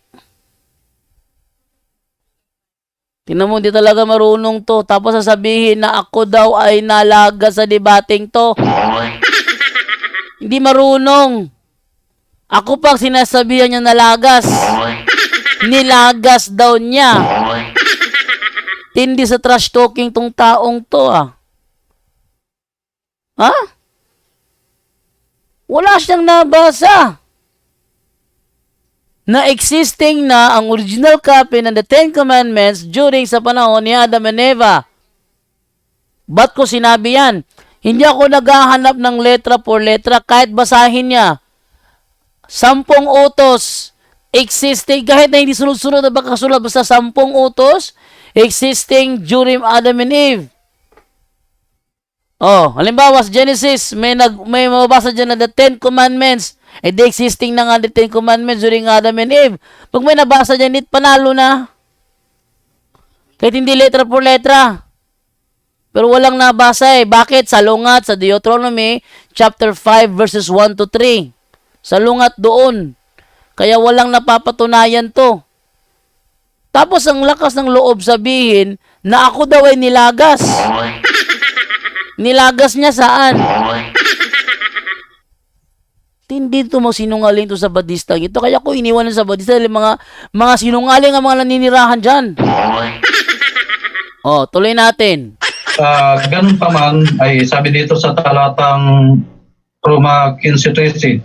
Tingnan mo, di talaga marunong to. Tapos sasabihin na ako daw ay nalaga sa debating to. Hindi marunong. Ako pang sinasabihan niya nalagas. Nilagas daw niya. Tindi sa trash talking tong taong to ah. Ha? Wala siyang nabasa. Na existing na ang original copy ng the Ten Commandments during sa panahon ni Adam and Eva. Ba't ko sinabi yan? Hindi ako naghahanap ng letra por letra kahit basahin niya. 10 utos existing, kahit na hindi sunod-sunod na baka sulat, basta 10 utos existing during Adam and Eve. Oh, halimbawa sa Genesis, may mababasa dyan na the 10 commandments. The existing na nga the 10 commandments during Adam and Eve. Pag may nabasa dyan, panalo na. Kahit hindi letra por letra. Pero walang nabasa eh. Bakit? Salungat sa Deuteronomy chapter 5 verses 1 to 3. Salungat doon. Kaya walang napapatunayan to. Tapos ang lakas ng loob sabihin na ako daw ay nilagas. Nilagas niya saan? Hindi to sinungaling to sa Badista. Ito kaya ko iniwanan sa Badista dahil mga sinungaling ang mga naninirahan dyan. Oh, tuloy natin. Ganun pa man, ay sabi dito sa talatang Roma 15:13,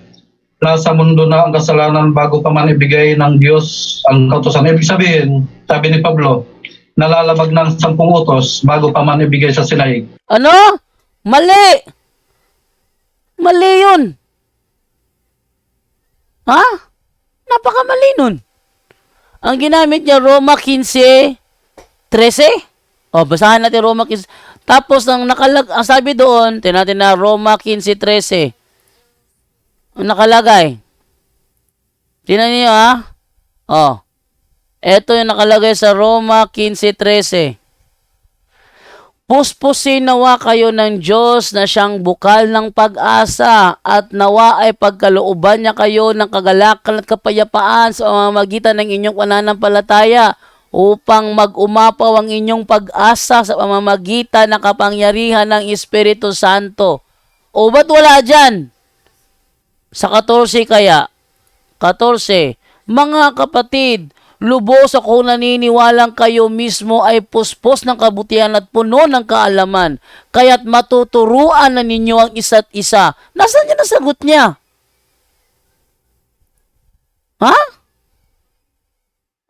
nasa mundo na ang kasalanan bago pa man ibigay ng Diyos ang kautusan. Ibig sabihin, sabi ni Pablo, nalalabag ng 10 utos bago pa man ibigay sa sinaig. Ano? Mali! Mali yun! Ha? Napakamali nun. Ang ginamit niya, Roma 15:13. O, basahan natin Roma 15. Tapos, ang sabi doon, tinatin na Roma 15:13. Ang nakalagay. Tingnan niyo, ha? O. Ito yung nakalagay sa Roma 15:13. Puspusin nawa kayo ng Diyos na siyang bukal ng pag-asa at nawa ay pagkalooban niya kayo ng kagalakan at kapayapaan sa pamamagitan ng inyong pananampalataya upang mag-umapaw ang inyong pag-asa sa pamamagitan ng kapangyarihan ng Espiritu Santo. O ba't wala dyan? Sa 14 kaya? 14. Mga kapatid, lubos ako naniniwalang kayo mismo ay puspos ng kabutihan at puno ng kaalaman, kaya't matuturuan na ninyo ang isa't isa. Nasaan niya nasagot niya? Ha?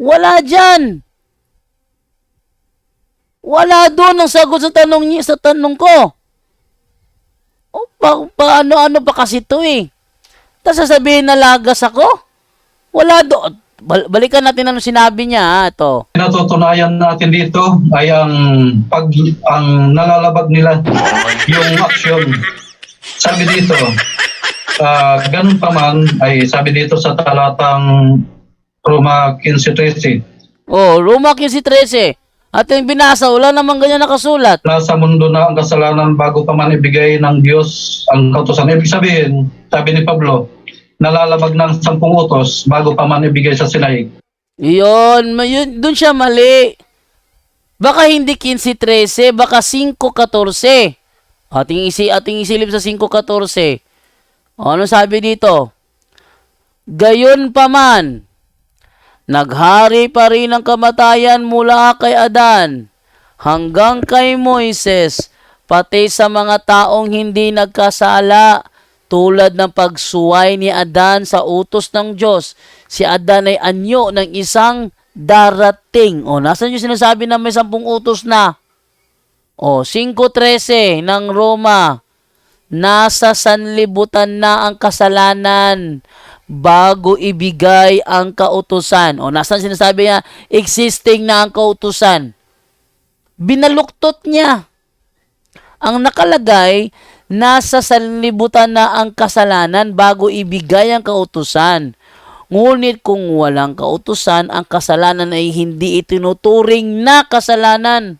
Wala dyan. Wala doon ang sagot sa tanong ko. O, paano pa kasi ito eh? Tapos sasabihin na lagas ako? Wala doon. Balikan natin ano sinabi niya. Ito. Pinatutunayan natin dito ay ang nalalabag nila, yung aksyon. Sabi dito, ganun pa man, ay sabi dito sa talatang Roma 15:13. Oh, Roma 15:13. At yung binasa, wala namang ganyan nakasulat. Nasa mundo na ang kasalanan bago pa man ibigay ng Diyos ang kautusan. Ibig sabihin, sabi ni Pablo, nalalabag ng 10 utos bago pa man ibigay sa sinaig. Yun, dun siya mali. Baka hindi 15:13, baka 5:14. Ating isilip sa 5:14. Ano sabi dito? Gayon pa man, naghari pa rin ang kamatayan mula kay Adan hanggang kay Moises, pati sa mga taong hindi nagkasala, tulad ng pagsuway ni Adan sa utos ng Diyos. Si Adan ay anyo ng isang darating. O, nasan yung sinasabi na may 10 utos na? O, 5:13 ng Roma, nasa sanlibutan na ang kasalanan bago ibigay ang kautusan. O, nasan sinasabi niya, existing na ang kautusan. Binaluktot niya. Ang nakalagay, nasa sanlibutan na ang kasalanan bago ibigay ang kautusan. Ngunit kung walang kautusan, ang kasalanan ay hindi itinuturing na kasalanan.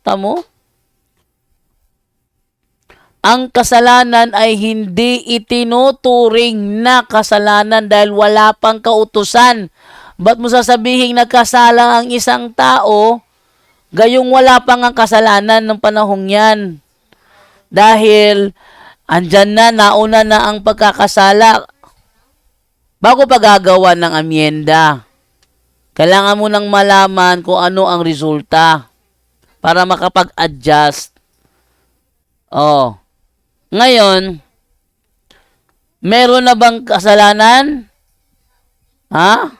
Tamo? Ang kasalanan ay hindi itinuturing na kasalanan dahil wala pang kautusan. Ba't mo sasabihin nagkasala ang isang tao, gayong wala pang ang kasalanan ng panahong yan? Dahil andyan na, nauna na ang pagkakasala bago pa gagawa ng amyenda. Kailangan mo nang malaman kung ano ang resulta para makapag-adjust. Oh. Ngayon, meron na bang kasalanan? Ha?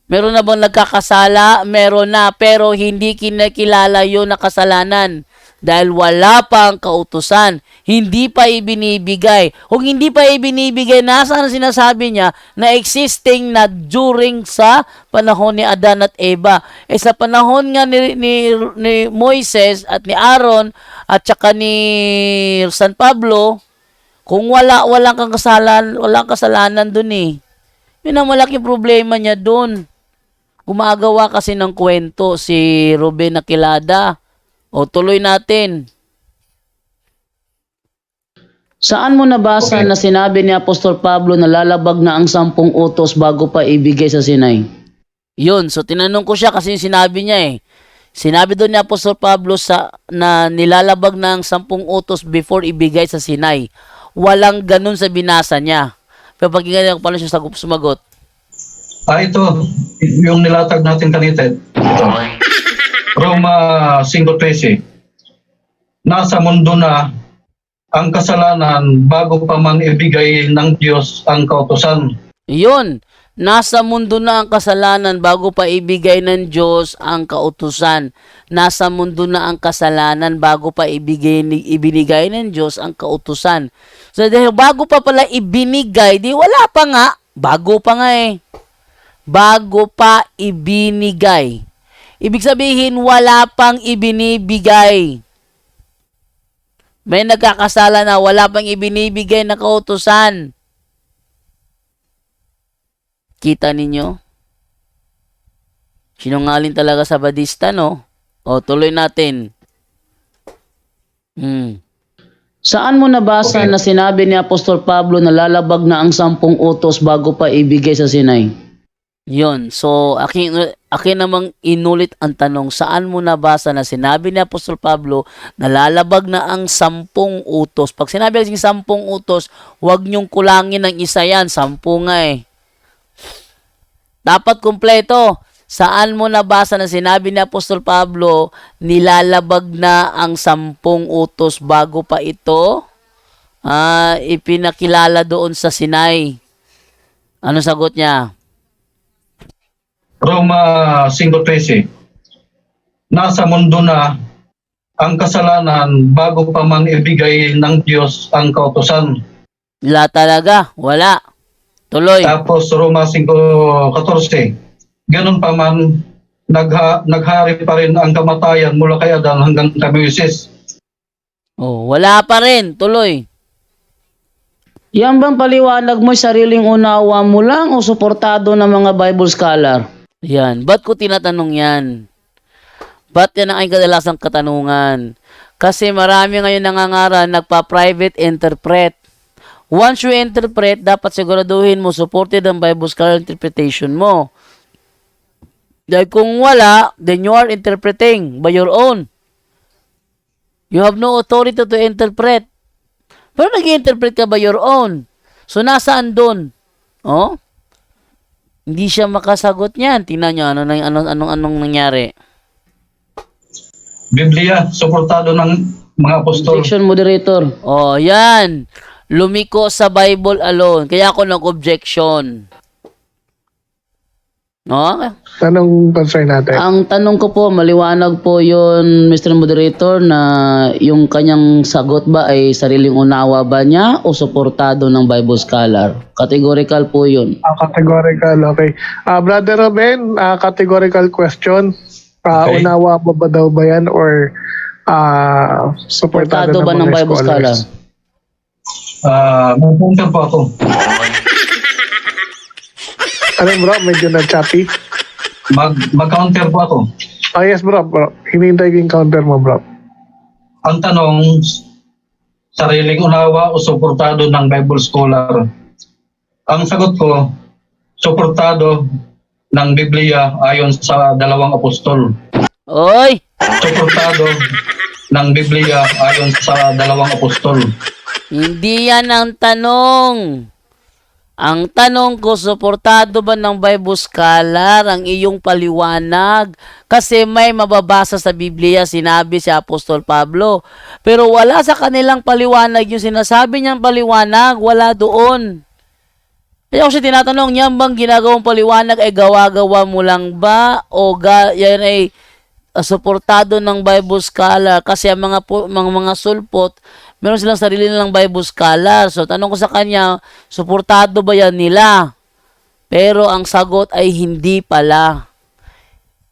Meron na bang nagkakasala? Meron na, pero hindi kinakilala yun na kasalanan. Dahil wala pa ang kautusan. Hindi pa ibinibigay. Kung hindi pa ibinibigay, nasaan ang sinasabi niya na existing na during sa panahon ni Adan at Eva. Sa panahon nga ni Moises at ni Aaron at saka ni San Pablo, kung walang kasalanan dun eh. Yun ang malaking problema niya dun. Gumagawa kasi ng kwento si Ruben Aquilada. O tuloy natin. Saan mo nabasa na sinabi ni Apostol Pablo na lalabag na ang 10 utos bago pa ibigay sa Sinai? Yun, so tinanong ko siya kasi sinabi niya eh. Sinabi doon ni Apostol Pablo na nilalabag ng 10 utos before ibigay sa Sinai. Walang ganun sa binasa niya. Pero pakinggan niyo paano siya sumagot. Ito, yung nilatag natin kanina. Ito. Roma 5:13. Nasa mundo na ang kasalanan bago pa man ibigay ng Diyos ang kautusan. Yun, nasa mundo na ang kasalanan bago pa ibigay ng Diyos ang kautusan. Nasa mundo na ang kasalanan bago pa ibinigay ng Diyos ang kautusan. So dahil bago pa pala ibinigay, di wala pa nga. Bago pa nga eh. Bago pa ibinigay. Ibig sabihin, wala pang ibinibigay. May nagkakasala na wala pang ibinibigay na kautusan. Kita ninyo? Sinungaling talaga sa Badista, no? O, tuloy natin. Saan mo nabasa na sinabi ni Apostol Pablo na lalabag na ang 10 utos bago pa ibigay sa Sinai? Yun. So, akin namang inulit ang tanong, saan mo nabasa na sinabi ni Apostol Pablo na lalabag na ang 10 utos? Pag sinabi kasing 10 utos, huwag niyong kulangin ng isa yan. 10 nga eh. Dapat kumpleto. Saan mo nabasa na sinabi ni Apostol Pablo, nilalabag na ang 10 utos bago pa ito ipinakilala doon sa Sinai? Ano sagot niya? Roma 5:13. Nasa mundo na ang kasalanan bago pa man ibigay ng Diyos ang kautusan. Wala talaga. Wala. Tuloy. Tapos Roma 5:14. Ganun pa man, naghari pa rin ang kamatayan mula kay Adan hanggang kay Moises. Oh, wala pa rin. Tuloy. Yan bang paliwanag mo sariling unawa mo lang o suportado ng mga Bible scholar? Yan. Ba't ko tinatanong yan? Ba't yan ang aking kadalasang katanungan? Kasi marami ngayon nangangaral, nagpa-private interpret. Once you interpret, dapat siguraduhin mo supported ang Bible scholar interpretation mo. Dahil kung wala, then you are interpreting by your own. You have no authority to interpret. Pero nag-interpret ka by your own. So, nasaan doon? Oh? Hindi siya makasagot niyan. Tingnan nyo, anong nangyari. Biblia, suportado ng mga apostol. Objection, moderator. Oh, yan. Lumiko sa Bible alone. Kaya ako nag-objection. No? Anong concern natin? Ang tanong ko po, maliwanag po yun, Mr. Moderator, na yung kanyang sagot ba ay sariling unawa ba niya o suportado ng Bible scholar? Categorical po yun. Categorical, okay. Brother Ruben, categorical question. Okay. Unawa mo ba daw ba yan or Suportado suportado ba ng mga Bible scholar? scholars? Mag-counter po ako. Ano bro, medyo na-choppy. Mag-counter po ako. Yes bro. Hinihintay ko yung counter mo bro. Ang tanong, sariling unawa o suportado ng Bible scholar? Ang sagot ko, suportado ng Biblia ayon sa dalawang apostol. Oy! Suportado ng Biblia ayon sa dalawang apostol. Hindi yan ang tanong. Ang tanong ko, suportado ba ng Bible scholar ang iyong paliwanag? Kasi may mababasa sa Biblia, sinabi si Apostol Pablo. Pero wala sa kanilang paliwanag. Yung sinasabi niyang paliwanag, wala doon. Kaya ako siya tinatanong, yan bang ginagawang paliwanag ay gawa-gawa mo lang ba? O yan ay suportado ng Bible scholar kasi ang mga sulpot, meron silang sarili nilang Bible scholar. So tanong ko sa kanya, suportado ba yan nila? Pero ang sagot ay hindi pala.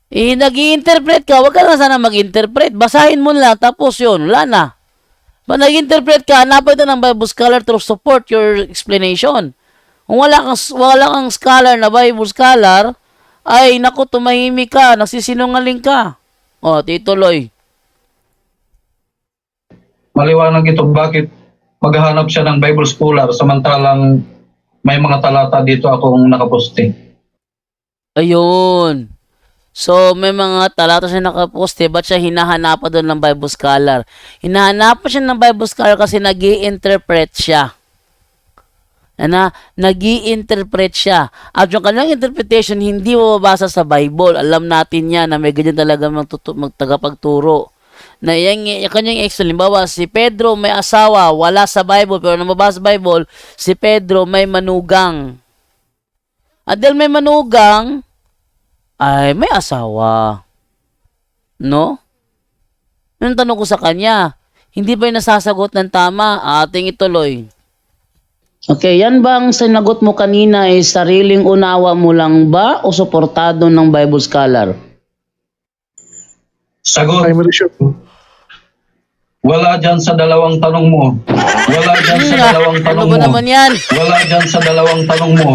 Nag-i-interpret ka, wag ka lang sana mag-interpret. Basahin mo lang, tapos yun, wala na. Pag nag-interpret ka, hanapin ito ng Bible scholar to support your explanation. Kung wala kang scholar na Bible scholar, ay naku, tumahimik ka, nagsisinungaling ka. O, tituloy. Maliwanag ito bakit maghahanap siya ng Bible scholar samantalang may mga talata dito akong nakaposte. Ayun. So, may mga talata siya nakaposte, ba't siya hinahanapan doon ng Bible scholar? Hinahanapan siya ng Bible scholar kasi nag-i-interpret siya. Nag-i-interpret siya. At yung kanyang interpretation, hindi mababasa sa Bible. Alam natin yan na may ganyan talaga magtagapagturo. Na yung kanyang explanation, limbawa, si Pedro may asawa, wala sa Bible, pero namabasa sa Bible, si Pedro may manugang. At dahil may manugang, ay may asawa. No? Yung tanong ko sa kanya, hindi ba yung nasasagot ng tama? Ating ituloy. Okay, yan bang sinagot mo kanina ay sariling unawa mo lang ba o suportado ng Bible scholar? Sagot, Primary shoot. wala dyan sa dalawang tanong mo. Wala dyan sa dalawang Ano tanong ba mo. naman yan? Wala dyan sa dalawang tanong mo.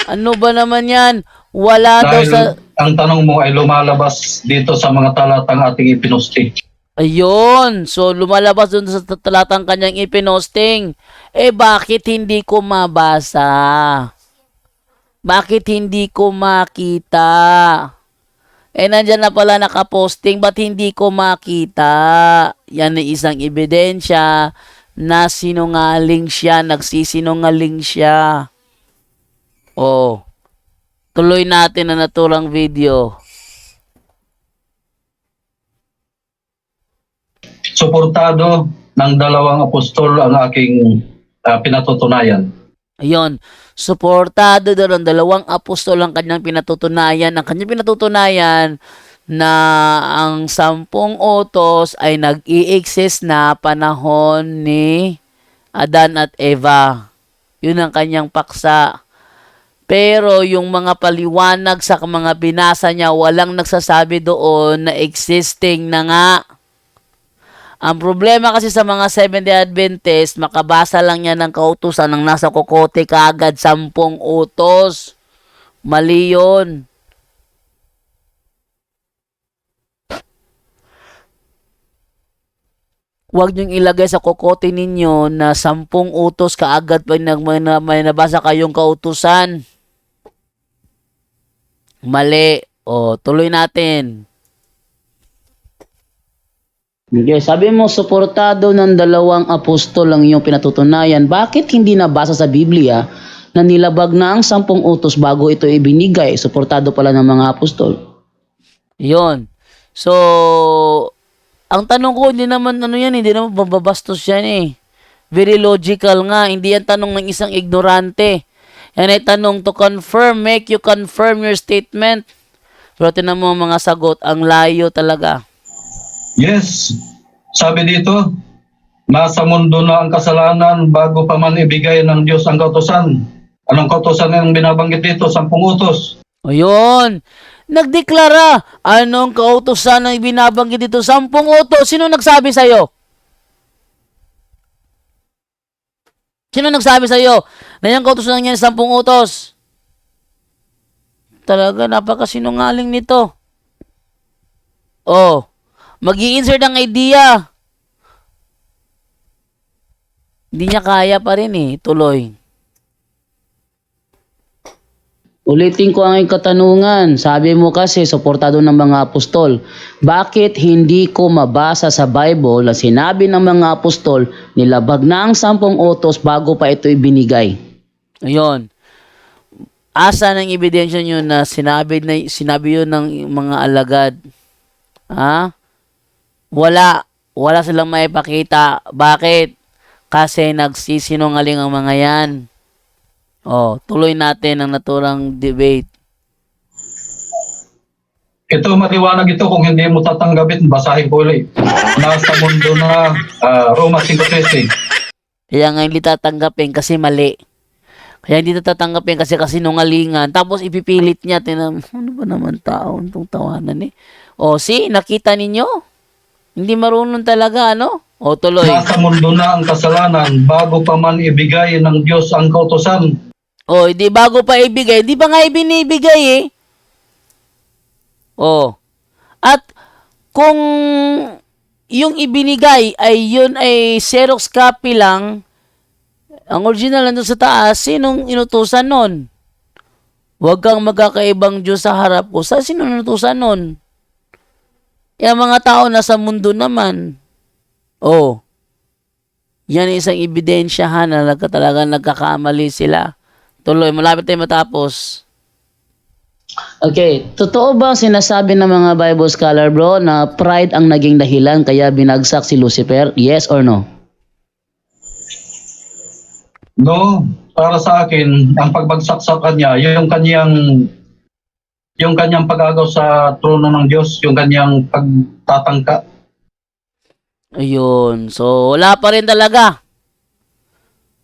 Ano ba naman yan? Wala daw Dahil sa... ang tanong mo ay lumalabas dito sa mga talatang ating ipinusti. Ayun. So, lumalabas dun sa talatang kanyang ipinosting. Bakit hindi ko mabasa? Bakit hindi ko makita? Nandyan na pala nakaposting, ba't hindi ko makita? Yan ay isang ebidensya na sinungaling siya, nagsisinungaling siya. Oh. Tuloy natin na naturang video. Suportado ng dalawang apostol ang aking pinatutunayan. Ayun. Suportado doon ng dalawang apostol ang kanyang pinatutunayan. Ang kanyang pinatutunayan na ang 10 utos ay nag-i-exist na panahon ni Adan at Eva. Yun ang kanyang paksa. Pero yung mga paliwanag sa mga binasa niya, walang nagsasabi doon na existing na nga. Ang problema kasi sa mga Seventh-day Adventist, makabasa lang yan ng kautusan ng nasa kokote kaagad 10 utos. Mali yun. Huwag niyong ilagay sa kokote ninyo na 10 utos kaagad pag may nabasa kayong kautusan. Mali. O, tuloy natin. Okay, sabi mo suportado ng dalawang apostol ang iyong pinatutunayan. Bakit hindi nabasa sa Biblia na nilabag na ang 10 utos bago ito ibinigay? Suportado pala ng mga apostol. Yon. So, ang tanong ko, hindi naman bababastos yan eh. Very logical nga. Hindi yan tanong ng isang ignorante. Yan ay tanong to confirm, make you confirm your statement. Pero tinan mo mga sagot, ang layo talaga. Yes, sabi dito, nasa mundo na ang kasalanan bago pa man ibigay ng Diyos ang kautusan. Anong kautusan ang binabanggit dito? 10 utos. O yun. Nagdeklara. Anong kautusan ang binabanggit dito? 10 utos. Sino nagsabi sa'yo? Sino nagsabi sa'yo na yung kautusan niya 10 utos? Talaga, napakasinungaling nito. Oh. Mag-i-insert ang idea. Hindi niya kaya pa rin eh. Tuloy. Ulitin ko ang iyong katanungan. Sabi mo kasi suportado ng mga apostol. Bakit hindi ko mabasa sa Bible na sinabi ng mga apostol nilabag na ang 10 utos bago pa ito ibinigay? Ayun. Asa ng ebidensya nyo na sinabi yun ng mga alagad? Ha? Wala silang maipakita. Bakit? Kasi nagsisinungaling ang mga yan. Oh, tuloy natin ang naturang debate. Ito maliwanag ito kung hindi mo tatanggapin, basahin ko ulit. Nasa mundo na Roma 5:13. Kaya nga hindi tatanggapin kasi mali. Kaya hindi tatanggapin kasi kasinungalingan. Tapos ipipilit niya. Ano ba naman tao? Itong tawanan eh. O, see? Nakita ninyo? Hindi marunong talaga, ano? O, tuloy. Nasa mundo na ang kasalanan bago pa man ibigay ng Diyos ang kautusan. O, hindi bago pa ibigay. Hindi pa nga ibinibigay eh. O. At kung yung ibinigay ay yun ay Xerox copy lang, ang original nandun sa taas, sinong inutusan nun? Huwag kang magkakaibang Diyos sa harap ko. Sino inutusan nun? Yung mga tao nasa mundo naman. Oh. Yan isang ebidensyahan na talagang nagkakamali sila. Tuloy, malapit tayo matapos. Okay, totoo ba ang sinasabi ng mga Bible scholar bro na pride ang naging dahilan kaya binagsak si Lucifer? Yes or no? No, para sa akin, ang pagbagsak sa kanya, yung kanyang pag-agaw sa trono ng Diyos, yung kanyang pagtatangka. Ayun. So, wala pa rin talaga.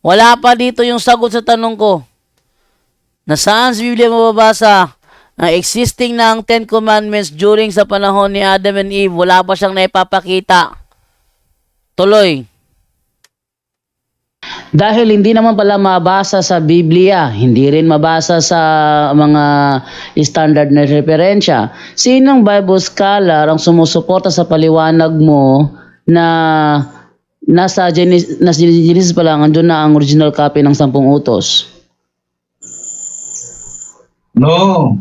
Wala pa dito yung sagot sa tanong ko. Nasaan sa Biblia mababasa na existing na ang Ten Commandments during sa panahon ni Adam and Eve? Wala pa siyang naipapakita. Tuloy. Dahil hindi naman pala mabasa sa Biblia, hindi rin mabasa sa mga standard na referensya, sinong Bible scholar ang sumusuporta sa paliwanag mo na nasa Genesis pa lang, andun na ang original copy ng 10 utos? No,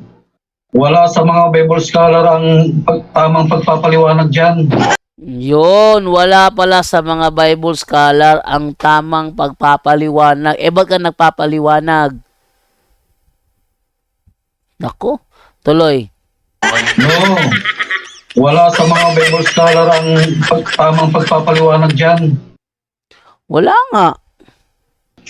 wala sa mga Bible scholar ang tamang pagpapaliwanag dyan. Yun, wala pala sa mga Bible scholar ang tamang pagpapaliwanag. Ba't ka nagpapaliwanag? Naku, tuloy. No, wala sa mga Bible scholar ang tamang pagpapaliwanag dyan. Wala nga.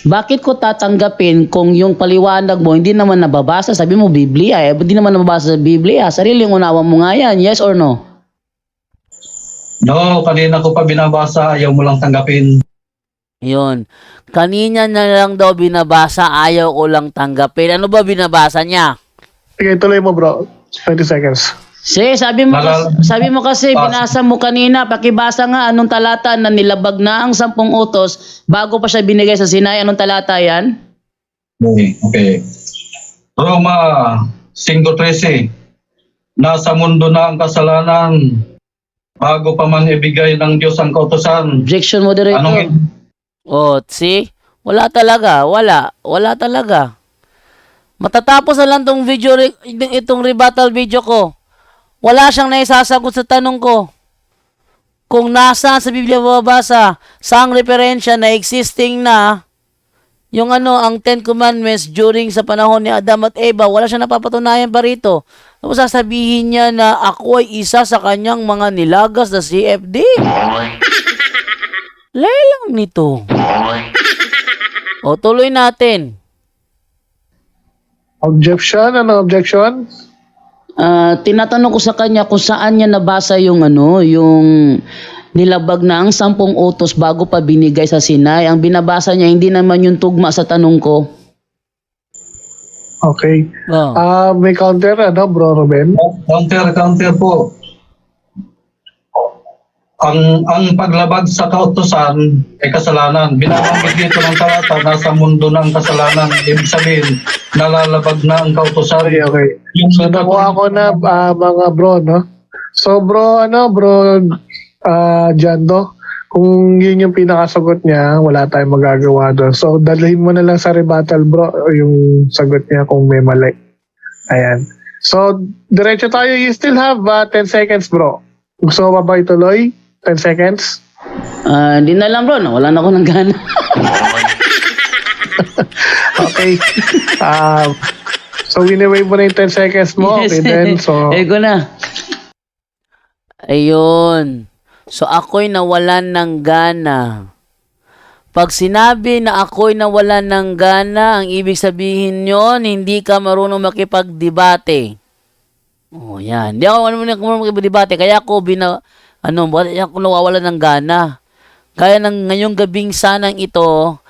Bakit ko tatanggapin kung yung paliwanag mo hindi naman nababasa? Sabi mo Biblia, hindi naman nababasa sa Biblia. Sariling unawa mo nga yan, yes or no? No, kanina ko pa binabasa, ayaw mo lang tanggapin. Yun. Kanina na lang daw binabasa, ayaw ko lang tanggapin. Ano ba binabasa niya? Sige, tuloy mo bro. 20 seconds. Sabi mo kasi binasa mo kanina, pakibasa nga anong talata na nilabag na ang 10 utos bago pa siya binigay sa Sinai. Anong talata yan? Okay. Roma 5:13. Nasa mundo na ang kasalanan bago pa man ibigay ng Diyos ang kautusan. Objection, moderator. See? Wala talaga. Wala talaga. Matatapos na lang itong rebuttal video ko. Wala siyang naisasagot sa tanong ko. Kung nasa sa Biblia mababasa, saang referensya na existing na yung ang Ten Commandments during sa panahon ni Adam at Eva, wala siyang napapatunayan pa rito. Tapos sasabihin niya na ako ay isa sa kanyang mga nilagas na CFD. Lelang nito. O, tuloy natin. Objection? Ano objection? Tinatanong ko sa kanya kung saan niya nabasa yung yung nilabag na ang 10 utos bago pa binigay sa Sinai. Ang binabasa niya hindi naman yung tugma sa tanong ko. Okay. Oh. May counter bro Ruben? Counter po. Ang paglabag sa kautusan ay kasalanan. Binabanggit dito ng talata, nasa mundo na ang kasalanan. Ibig sabihin, nalalabag na ang kautusan. Okay. Yung So nakuha ko na mga bro, no? So bro, Jando, kung yun yung pinakasagot niya, wala tayong magagawa doon. So dalhin mo na lang sa rebuttal bro, yung sagot niya kung may mali. Ayan. So diretso tayo, you still have 10 seconds bro. Gusto mo ba ituloy? 10 seconds? Hindi na lang bro, wala na ako ng gana. Okay. So wini-wave mo na yung 10 seconds mo. Okay then, so Ego na. Ayun. So, ako'y nawalan ng gana. Pag sinabi na ako'y nawalan ng gana, ang ibig sabihin yon hindi ka marunong makipagdebate. Oh, yan. Hindi ako debate kaya ako kaya ako nawawala ng gana. Kaya ng ngayong gabing sanang ito,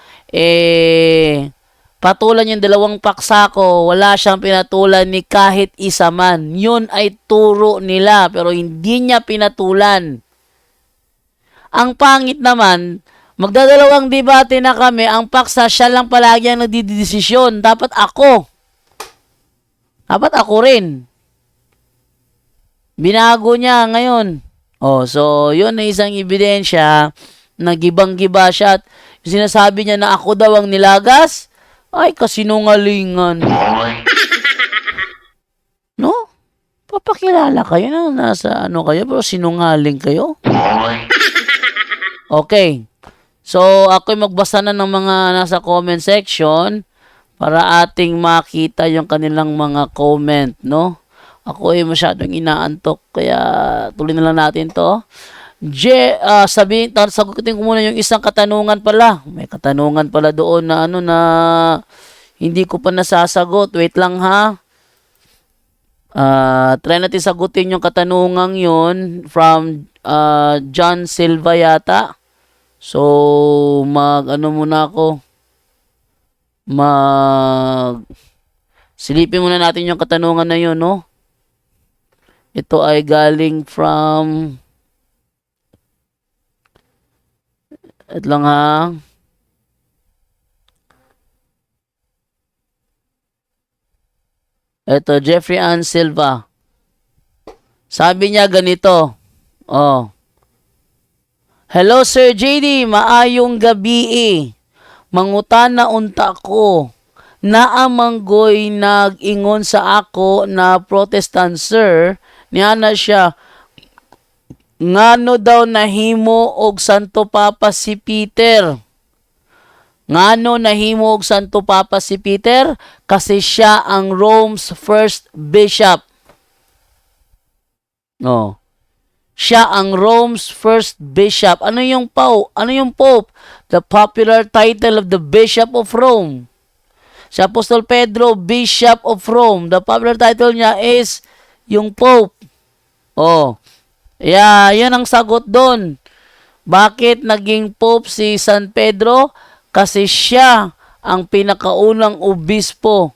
patulan yung dalawang paksa ko, wala siyang pinatulan ni kahit isa man. Yun ay turo nila, pero hindi niya pinatulan. Ang pangit naman, magdadalawang debate na kami, ang paksa, siya lang palagi ang nagdidesisyon. Dapat ako. Dapat ako rin. Binago niya ngayon. Oh, so yun na isang ebidensya na gibang-giba siya at sinasabi niya na ako daw ang nilagas. Ay, kasinungalingan. No? Papakilala kayo na nasa kayo, pero sinungaling kayo. Okay. So, ako'y magbasa na ng mga nasa comment section para ating makita yung kanilang mga comment, no? Ako ay masyadong inaantok, kaya tuloy na lang natin to. Sagutin ko muna yung isang katanungan pala. May katanungan pala doon na na hindi ko pa nasasagot. Wait lang ha. Try natin sagutin yung katanungang yun from John Silva yata. So, muna ako. Silipin muna natin yung katanungan na yun, no? Ito ay galing from... Ito lang ha. Ito, Jeffrey Ann Silva. Sabi niya ganito. Oh. Hello, Sir JD. Maayong gabi. Mangutana unta ko. Naamanggoy nag-ingon sa ako na Protestant, sir. Niana siya, ngano daw nahimo og Santo Papa si Peter? Ngano nahimo og Santo Papa si Peter? Kasi siya ang Rome's first bishop. No. Siya ang Rome's first bishop. Ano yung Pope? The popular title of the Bishop of Rome. Si Apostol Pedro, Bishop of Rome. The popular title niya is yung Pope. Oh. Yeah, yan ang sagot doon. Bakit naging Pope si San Pedro? Kasi siya ang pinakaunang obispo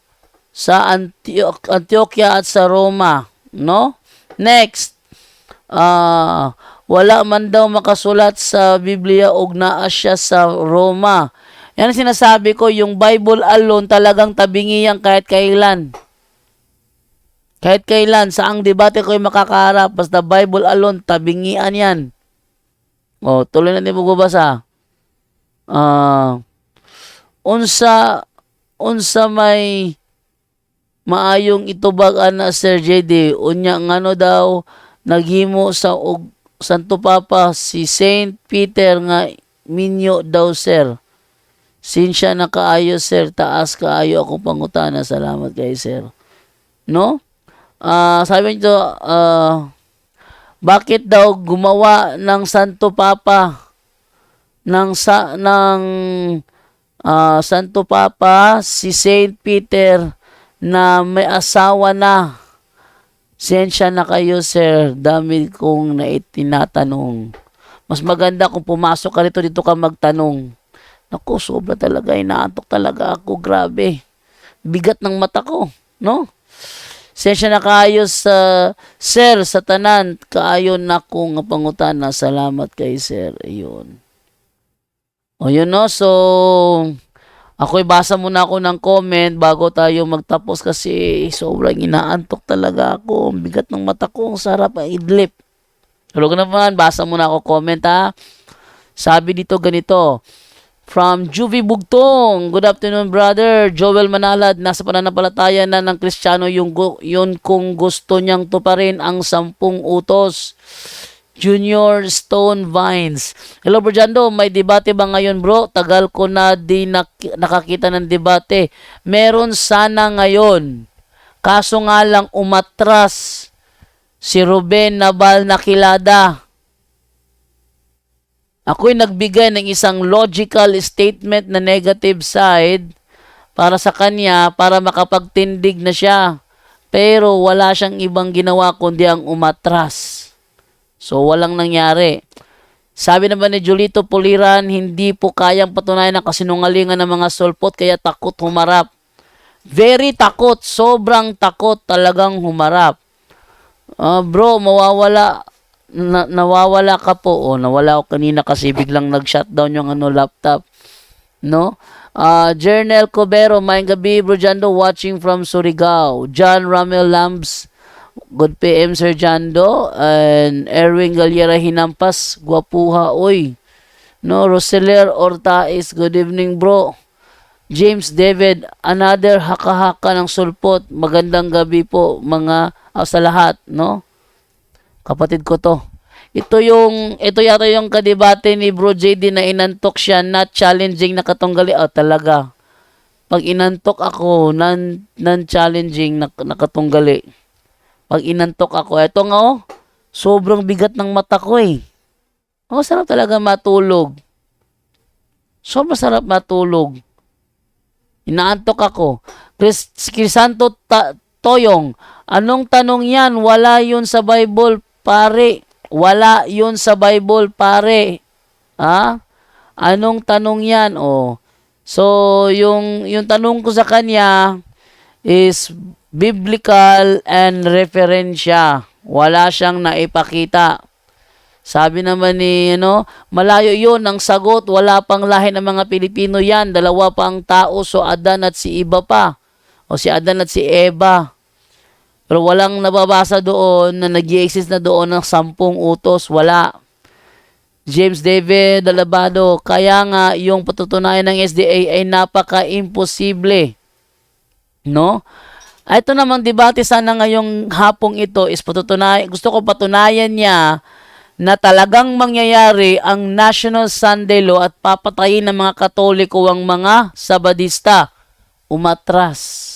sa Antioquia at sa Roma. No? Next. Wala man daw makasulat sa Biblia og naa siya sa Roma. Yan ang sinasabi ko, yung Bible alone talagang tabingiyan kahit kailan. Kahit kailan, saang debate ko'y makakaharap, basta Bible alone, tabingian yan. O, tuloy natin magbabasa. Unsa may maayong itubag na Sir JD, unya ngano daw, naghimo sa Santo Papa si Saint Peter nga minyo daw, sir. Sinsya na kaayo, sir, taas kaayo akong pangutana. Salamat kay sir. No? Sabi nito, bakit daw gumawa ng Santo Papa Santo Papa si Saint Peter na may asawa na? Sensya na kayo, sir. Dami kong tinatanong. Mas maganda kung pumasok ka dito ka magtanong. Naku, sobra talaga. Inaantok talaga ako. Grabe. Bigat ng mata ko. No? Sensya na kayo sir, sa tanan. Kaayon na kong pangutana. Salamat kay sir. Ayun. O yun, no? So, ako'y basa muna ako ng comment bago tayo magtapos kasi sobrang inaantok talaga ako. Bigat ng mata ko. Ang sarap ang idlip. Hello ka naman. Basa muna ako comment, ha? Sabi dito ganito. From Juvie Bugtong, good afternoon brother. Joel Manalad, nasa pananampalataya na ng Kristiyano yun kung gusto niyang tuparin ang 10 utos. Junior Stone Vines. Hello bro Jando, may debate ba ngayon bro? Tagal ko na di nakakita ng debate. Meron sana ngayon. Kaso nga lang umatras si Ruben Nabal Nakilada. Ako'y nagbigay ng isang logical statement na negative side para sa kanya para makapagtindig na siya. pero wala siyang ibang ginawa kundi ang umatras. So, walang nangyari. Sabi naman ni Julito Puliran, hindi po kayang patunayan ang kasinungalingan ng mga sulpot kaya takot humarap. Very takot, sobrang takot talagang humarap. Bro, nawawala ka po. Nawala ako kanina kasi biglang nag-shutdown yung laptop. No? Jernel Cobero, maayong gabi, Bro Jando, watching from Surigao. John Ramel Lambs, good PM, Sir Jando. And Erwin Galliera Hinampas, guwapuha, oy. No, Roseler Ortais, good evening, bro. James David, another haka-haka ng sulpot. Magandang gabi po, mga sa lahat, no? Kapatid ko to. Ito yata yung kadebate ni Bro JD na inantok siya, not challenging na katunggali. Talaga. Pag inantok ako, non-challenging na katunggali. Pag inantok ako, eto nga sobrang bigat ng mata ko eh. Sarap talaga matulog. Sobrang sarap matulog. Inaantok ako. Crisanto Toyong, anong tanong yan? Wala yun sa Bible, pare. Wala yun sa Bible, pare. Anong tanong yan? So, yung tanong ko sa kanya is biblical and referensya. Wala siyang naipakita. Sabi naman ni, malayo yun ang sagot. Wala pang lahi ng mga Pilipino yan. Dalawa pa ang tao, so Adan at si Eva pa. O si Adan at si Eva. Pero walang nababasa doon na nag-i-exist na doon ng 10 utos. Wala. James David Alabado, kaya nga yung patutunayan ng SDA ay napaka-imposible. No? Ito namang debate sana ngayong hapong ito is gusto ko patunayan niya na talagang mangyayari ang National Sunday Law at papatayin ng mga Katoliko ang mga Sabadista. Umatras.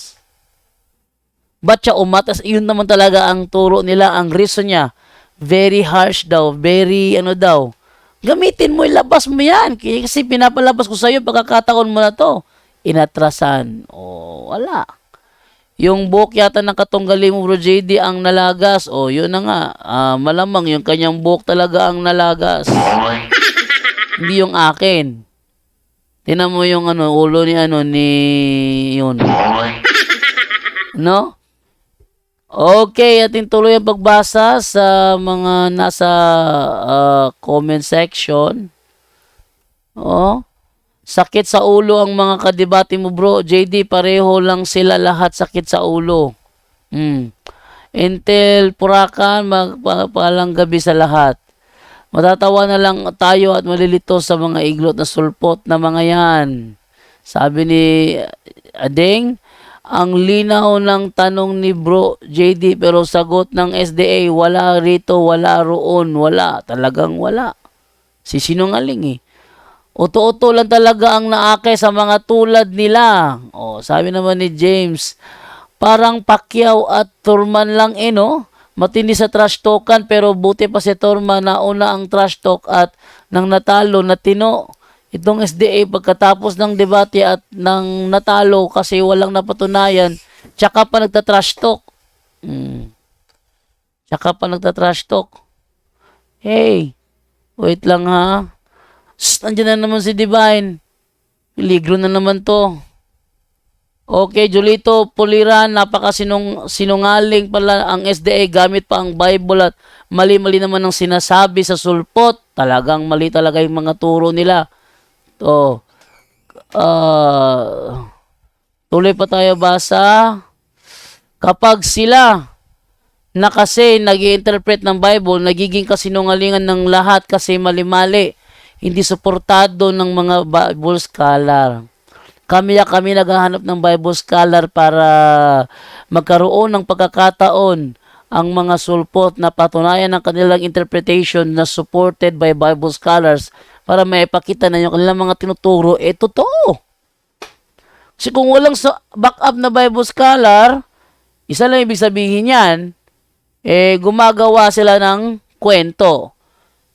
Ba't siya umatras? Yun naman talaga ang turo nila, ang reason niya. Very harsh daw, very daw. Gamitin mo, ilabas mo yan. Kasi pinapalabas ko sa'yo, pagkakataon mo na to. Inatrasan. Wala. Yung buhok yata ng katunggali mo, Bro JD, ang nalagas. Yun na nga. Malamang yung kanyang buhok talaga ang nalagas. Hindi yung akin. Tinan mo yung ulo ni yun. No? Okay, ating tuloy ang pagbasa sa mga nasa comment section. Sakit sa ulo ang mga kadebate mo, bro. JD, pareho lang sila lahat sakit sa ulo. Intel Purakan, magpalang gabi sa lahat. Matatawa na lang tayo at malilito sa mga iglot na sulpot na mga yan. Sabi ni Adeng, ang linaw ng tanong ni Bro JD pero sagot ng SDA, wala rito, wala roon, wala. Talagang wala. Sinungaling eh. Uto-uto lang talaga ang naakay sa mga tulad nila. Sabi naman ni James, parang Pacquiao at Thurman lang matindi sa trash talkan pero buti pa si Thurman nauna ang trash talk at nang natalo na tino. Itong SDA pagkatapos ng debate at nang natalo kasi walang napatunayan, tsaka pa nagtatrash talk. Tsaka pa nagtatrash talk. Hey, wait lang ha. Nandiyan na naman si Divine. Peligro na naman to. Okay, Julito Puliran, napakasinungaling pala ang SDA gamit pa ang Bible at mali-mali naman ang sinasabi sa sulpot. Talagang mali talaga yung mga turo nila. Tuloy pa tayo basa. Kapag sila na kasi nag-i-interpret ng Bible, nagiging kasinungalingan ng lahat kasi mali-mali. Hindi suportado ng mga Bible scholar. Kami naghahanap ng Bible scholar para magkaroon ng pagkakataon ang mga sulpot na patunayan ng kanilang interpretation na supported by Bible scholars para maipakita na yung kanilang mga tinuturo, totoo. Kasi kung walang backup na Bible scholar, isa lang ibig sabihin yan, gumagawa sila ng kwento.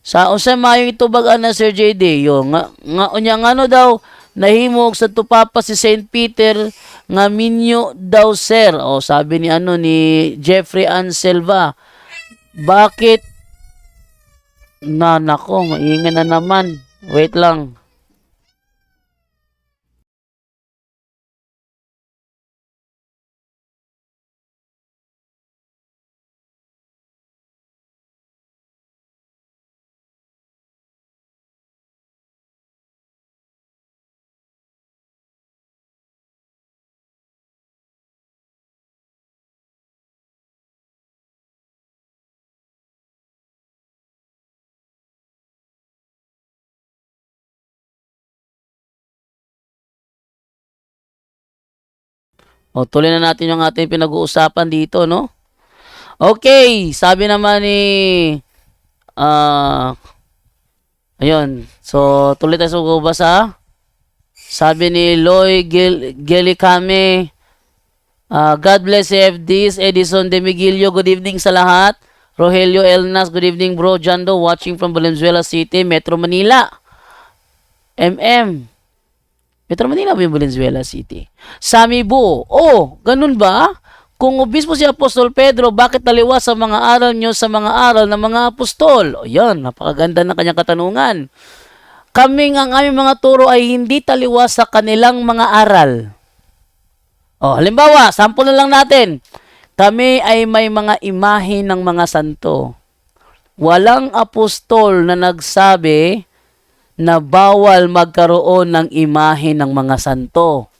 Sa unsa mayo ito baga na Sir JD, yung nga daw, nahimog sa tupapa si St. Peter nga minyo daw sir. O sabi ni ni Jeffrey Anselva. Bakit? Nako, maingay na naman. Wait lang. O, tuloy na natin yung ating pinag-uusapan dito, no? Okay, sabi naman ni ayun. So, tuloy tayo sa basa. Sabi ni Loy Gelicame, God bless CFDs. Edison De Miguelio, good evening sa lahat. Rogelio Elnas, good evening bro. Jando, watching from Valenzuela City, Metro Manila. Metro Manila ba yung Valenzuela City? Sami Bu, oh, ganun ba? Kung obispo si Apostol Pedro, bakit taliwas sa mga aral nyo sa mga aral ng mga apostol? O yan, napakaganda ng kanyang katanungan. Ang aming mga turo ay hindi taliwas sa kanilang mga aral. O, halimbawa, sample na lang natin. Kami ay may mga imahe ng mga santo. Walang apostol na nagsabi na bawal magkaroon ng imahe ng mga santo.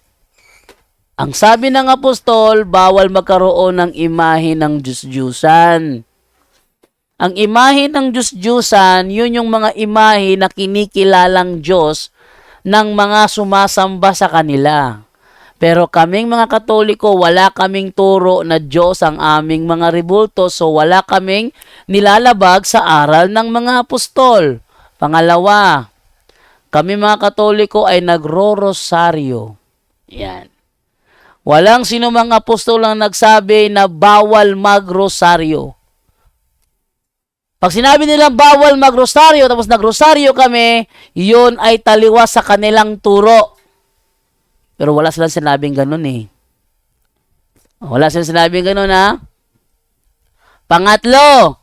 Ang sabi ng apostol, bawal magkaroon ng imahe ng Diyos-Diyusan. Ang imahe ng Diyos-Diyusan, yun yung mga imahe na kinikilalang Diyos ng mga sumasamba sa kanila. Pero kaming mga Katoliko, wala kaming turo na Diyos ang aming mga rebulto, so wala kaming nilalabag sa aral ng mga apostol. Pangalawa, kami mga Katoliko ay nagro-rosaryo. Yan. Walang sino mga apostol ang nagsabi na bawal mag-rosaryo. Pag sinabi nilang bawal mag-rosaryo, tapos nag-rosaryo kami, yun ay taliwas sa kanilang turo. Pero wala silang sinabing ganun eh. Wala silang sinabing ganun ha. Pangatlo,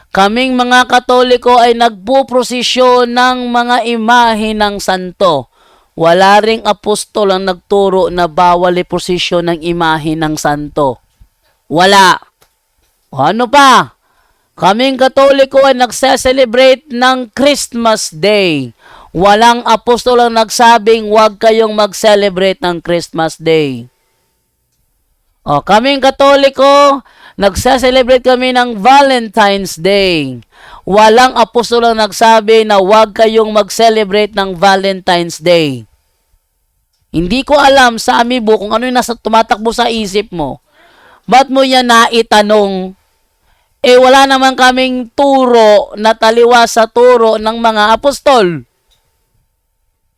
kaming mga Katoliko ay nagpuprosesyon ng mga imahe ng santo. Wala ring apostol ang nagturo na bawal iprosesyon ng imahe ng santo. Wala. O ano pa? Kaming Katoliko ay nagse-celebrate ng Christmas Day. Walang apostol ang nagsabing huwag kayong mag-celebrate ng Christmas Day. O, kaming Katoliko, nagse-celebrate kami ng Valentine's Day. Walang apostol ang nagsabi na huwag kayong mag-celebrate ng Valentine's Day. Hindi ko alam sa amibo kung ano yung tumatakbo sa isip mo. Ba't mo yan naitanong? Wala naman kaming turo na taliwas sa turo ng mga apostol.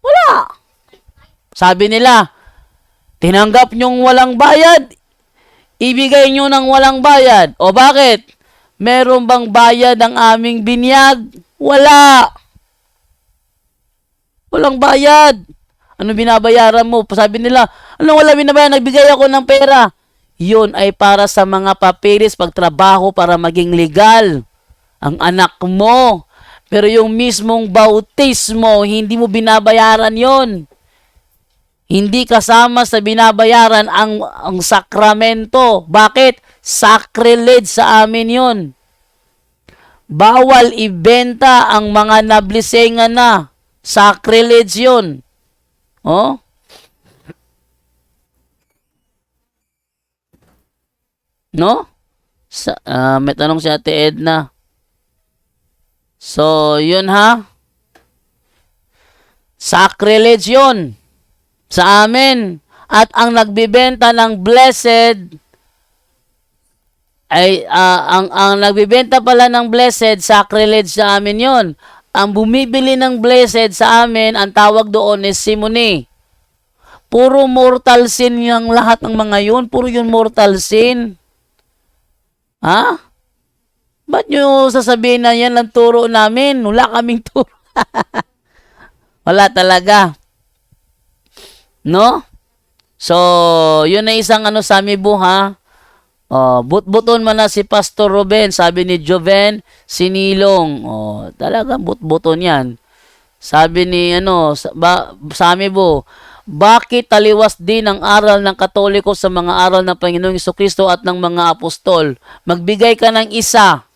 Wala. Sabi nila, tinanggap nyong walang bayad, ibigay nyo ng walang bayad. O bakit? Meron bang bayad ang aming binyag? Wala. Walang bayad. Ano binabayaran mo? Sabi nila, wala binabayaran? Nagbigay ako ng pera. Yun ay para sa mga papeles, pagtrabaho para maging legal. Ang anak mo. Pero yung mismong bautismo, hindi mo binabayaran yon. Hindi kasama sa binabayaran ang sakramento. Bakit? Sacrilege sa amin yon. Bawal ibenta ang mga nablisengan na. Sacrilege yun. Oh? No? May tanong si Ate Edna. So, yun ha. Sacrilege yun sa amin. At ang nagbibenta ng blessed ay ang nagbibenta pala ng blessed, sacrilege sa amin yun. Ang bumibili ng blessed sa amin, ang tawag doon is simony. Puro mortal sin yung lahat ng mga yun. Puro yun mortal sin. Ha? Ba't nyo sasabihin na yan ang turo namin? Wala kaming turo. Wala talaga. No? So, yun na isang ano Samibo ha. But-buton man na si Pastor Ruben, sabi ni Joven Sinilong. Talaga but-buton yan. Sabi ni Samibo, bakit taliwas din ang aral ng Katoliko sa mga aral ng Panginoong Jesucristo at ng mga apostol? Magbigay ka ng isa.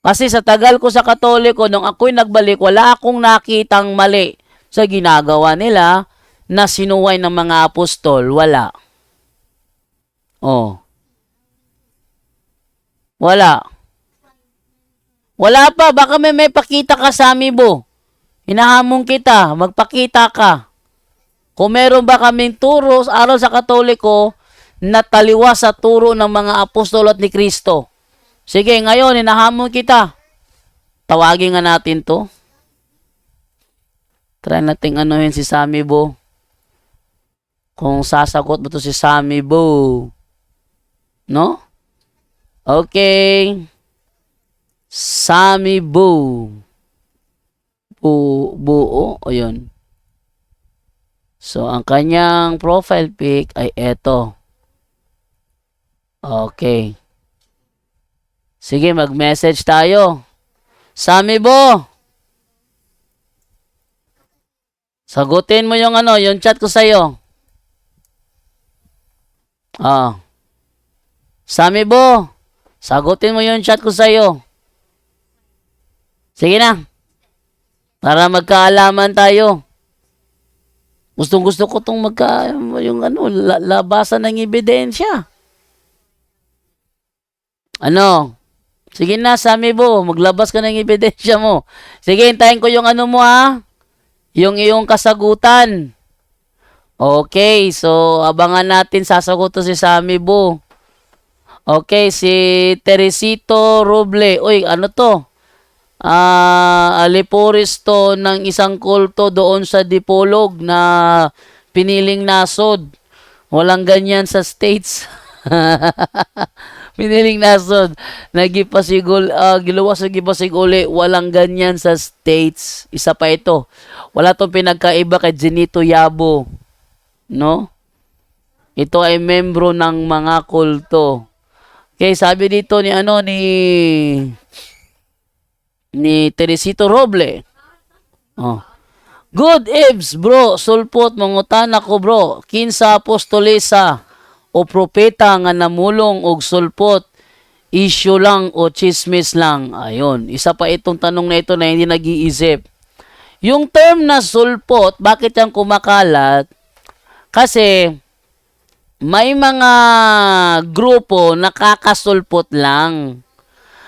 Kasi sa tagal ko sa Katoliko, nung ako'y nagbalik, wala akong nakitang mali sa ginagawa nila na sinuway ng mga apostol. Wala. Wala. Wala pa. Baka may pakita ka sa Samibo. Hinahamon kita. Magpakita ka. Kung meron ba kaming turo aral sa Katoliko na taliwas sa turo ng mga apostol at ni Kristo. Sige, ngayon, hinahamon kita. Tawagin nga natin to. Try nating anuhin si Samibo. Kung sasagot mo to si Samibo. No? Okay. Samibo. Buo. O yun. So, ang kanyang profile pic ay eto. Okay. Sige, mag-message tayo. Samibo. Sagutin mo yung yung chat ko sa'yo. Samibo. Sagutin mo yung chat ko sa'yo. Sige na. Para magkaalaman tayo. Gusto ko tong labasan ng ebidensya. Sige na, Samibo, maglabas ka ng ebidensya mo. Sige, hintayin ko yung mo yung iyong kasagutan. Okay, so abangan natin sasagot to si Samibo. Okay, si Teresito Roble. Uy, ano to? Aliporis to ng isang kulto doon sa Dipolog na piniling nasod. Walang ganyan sa States. Piniling nasod. Giluwas sa gipasig uli. Walang ganyan sa States. Isa pa ito. Wala tong pinagkaiba kay Zenito Yabo. No? Ito ay membro ng mga kulto. Okay, sabi dito ni Teresito Roble. Good Ibs, bro. Sulpot, mangutan ako, bro. Kinsa apostolesa o propeta nga namulong og sulpot. Issue lang o chismis lang. Ayun. Isa pa itong tanong na ito na hindi nag-iisip. Yung term na sulpot, bakit yan kumakalat? Kasi may mga grupo nakakasulpot lang.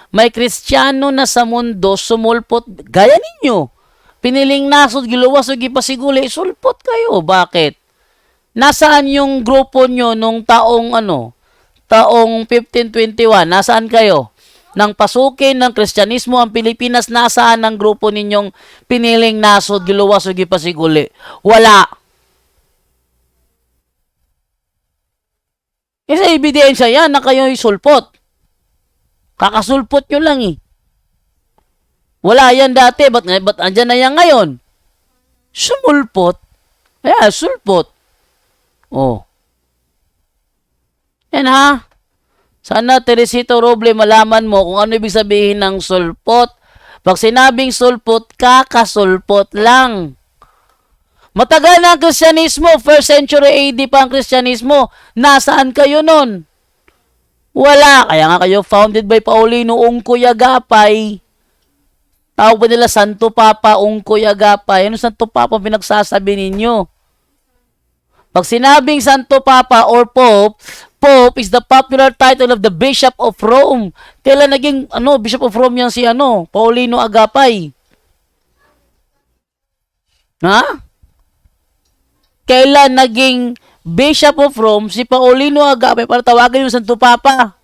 May Kristiyano na sa mundo sumulpot gaya ninyo. Piniling nasod, giluwas o gipasiguli, sulpot kayo. Bakit? Nasaan yung grupo nyo nung taong 1521? Nasaan kayo? Nang pasukin ng Kristyanismo ang Pilipinas, nasaan ang grupo ninyong piniling nasod, giluwas o gipasiguli? Wala. Kasi ebidensya yan na kayo'y sulpot. Kakasulpot nyo lang Wala yan dati. Ba't andyan na yan ngayon? Sumulpot. Kaya, sulpot. Yan ha. Sana, Teresito Roble, malaman mo kung ano ibig sabihin ng sulpot. Pag sinabing sulpot, kakasulpot lang. Matagal na ang Kristyanismo. 1st century AD pa ang Kristyanismo. Nasaan kayo nun? Wala. Kaya nga kayo founded by Paulino Ungkoy Agapay. Tawag pa nila Santo Papa Ungkoy Agapay. Ano Santo Papa pinagsasabi ninyo? Pag sinabing Santo Papa or Pope, Pope is the popular title of the Bishop of Rome. Kailan naging Bishop of Rome yan si Paulino Agapay? Ha? Kailan naging Bishop of Rome si Paulino Agapay para tawagan yung Santo Papa?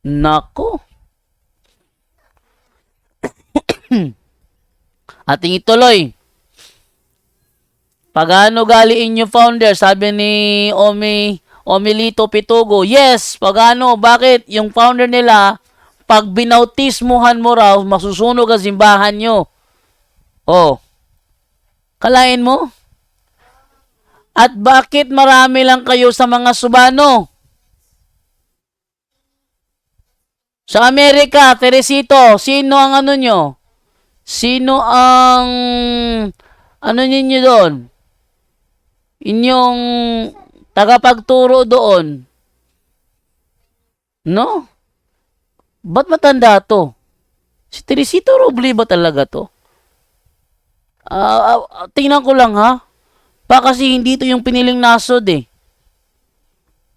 Nako. Ating ituloy. Pagano galiin yung founder? Sabi ni Omilito Pitugo. Yes, pagano? Bakit? Yung founder nila, pag binautismuhan mo raw, masusunog ang simbahan nyo. Kalain mo? At bakit marami lang kayo sa mga Subano? Sa Amerika, Teresito, sino ang ano nyo? Sino ang ano ninyo doon? Inyong tagapagturo doon? No? Ba't matanda to? Si Teresito Roble ba talaga to? Tingnan ko lang ha. Baka kasi hindi to yung piniling nasod eh.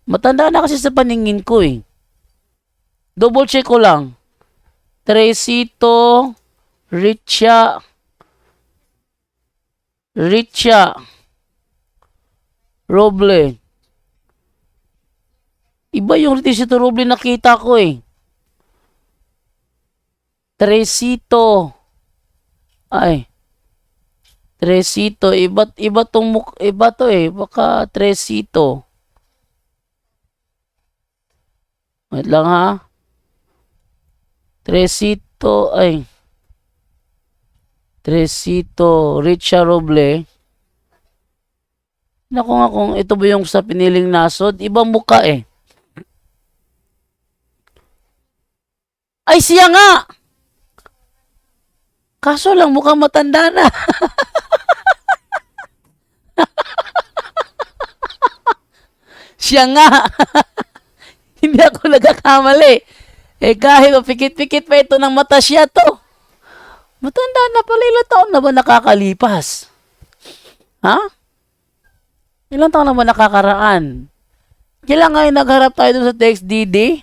Matanda na kasi sa paningin ko eh. Double check ko lang. Teresito Richa Roble. Iba yung Teresito Roble nakita ko eh. Teresito. Teresito. Iba to eh. Baka Teresito. Wait lang ha. Teresito Richa Roble. Naku nga kung ito ba yung sa piniling nasod, ibang muka eh. Ay, siya nga! Kaso lang mukhang matanda na. Siya nga! Hindi ako nagkakamali. Eh kahit pikit-pikit pa ito ng mata siya to. Matanda na pala, ilang taon na ba nakakalipas? Ha? Ilang taon na ba nakakaraan? Kailan ngayon nagharap tayo dun sa text DD?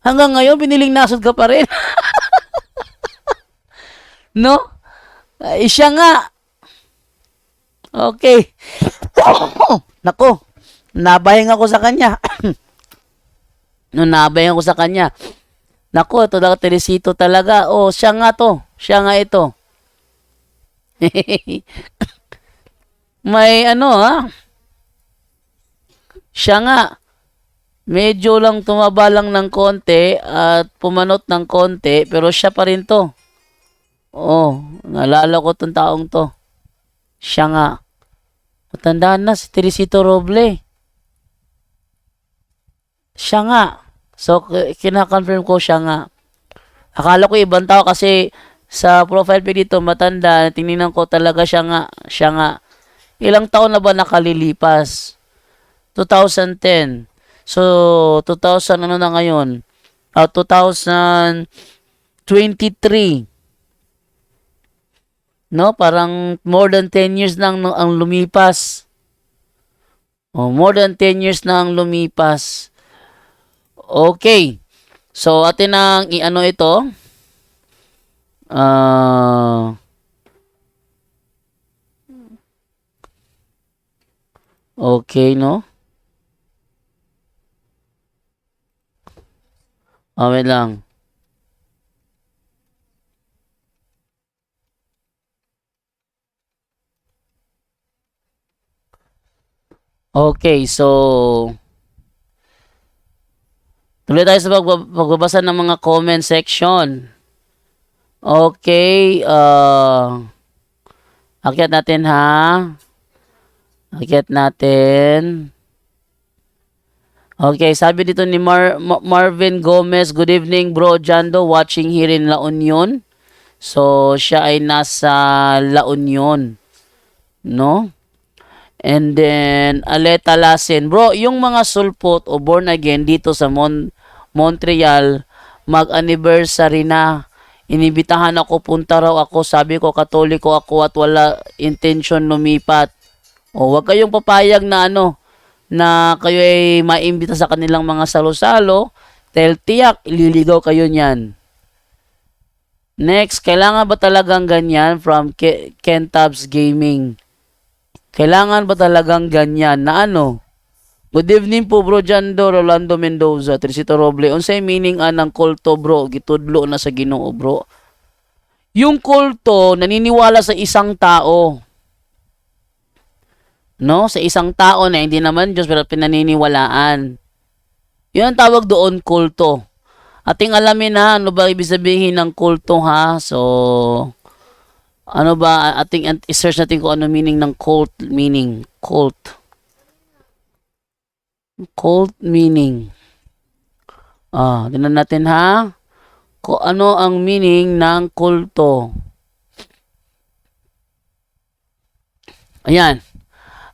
Hanggang ngayon, biniling nasod ka pa rin. No? Siya nga. Okay. Nako, nabayang ako sa kanya. Nabayang ako sa kanya. Nako, ito daw Teresito talaga. Oh, siya nga to. Siya nga ito. May ano ha? Siya nga. Medyo lang tumaba lang ng konti at pumanot ng konti, pero siya pa rin to. Oh, naalala ko tong taong to. Siya nga. Matandaan na si Teresito Roble. Siya nga. So, kina-confirm ko siya nga. Akala ko ibang tao kasi sa profile pic dito, matanda. Tingnan ko talaga siya nga. Siya nga. Ilang taon na ba nakalilipas? 2010. So, 2000 ano na ngayon? 2023. No? Parang more than 10 years na ang lumipas. Oh, more than 10 years na ang lumipas. Okay. So, atin ang i-ano ito. Okay, no? Wait lang. Okay, so tuloy tayo sa pagbabasa ng mga comment section. Okay, akyat natin ha. Akyat natin. Okay, sabi dito ni Marvin Gomez, good evening bro Jando, watching here in La Union. So, siya ay nasa La Union. No? And then, Aleta Lasin, bro, yung mga sulpot o born again dito sa Montreal, mag-anniversary na. Inibitahan ako, punta raw ako, sabi ko, Katoliko ako at wala intention lumipat. O, wag kayong papayag na na kayo ay maimbita sa kanilang mga salo-salo, dahil tiyak, ililigaw kayo niyan. Next, kailangan ba talagang ganyan from Kentabs Gaming? Kailangan ba talagang ganyan na Good evening po bro Jando, Rolando Mendoza, Teresito Roble. Unsay meaning ng kulto bro? Gitudlo na sa Ginoo bro. Yung kulto, naniniwala sa isang tao. No? Sa isang tao na hindi naman Diyos pero pinaniniwalaan. Yun ang tawag doon, kulto. Ating alamin ha, ano ba ibig sabihin ng kulto ha? So, Ano ba, ating i-search natin kung ano meaning ng cult meaning. Cult. Cult meaning. Tingnan natin ha. Kung ano ang meaning ng kulto. Ayan.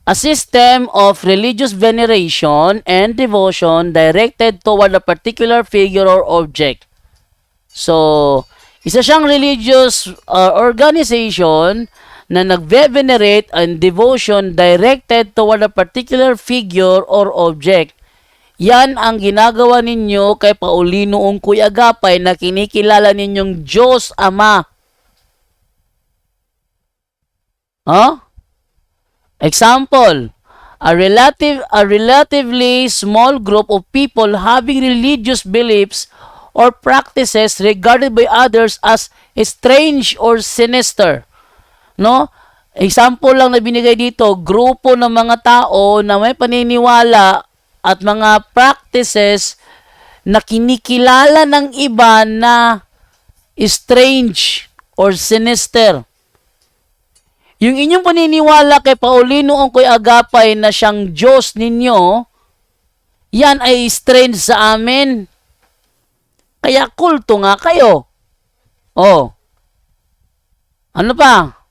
A system of religious veneration and devotion directed toward a particular figure or object. So, isa siyang religious organization na nagve-venerate and devotion directed toward a particular figure or object. Yan ang ginagawa ninyo kay Paulino Ungkoy Agapay na kinikilala ninyong Diyos Ama. Example, a relatively small group of people having religious beliefs or practices regarded by others as strange or sinister. No? Example lang na binigay dito, grupo ng mga tao na may paniniwala at mga practices na kinikilala ng iba na strange or sinister. Yung inyong paniniwala kay Paulino Ungkoy Agapay na siyang Diyos ninyo, yan ay strange sa amin. Kaya kulto nga kayo. Ano pa?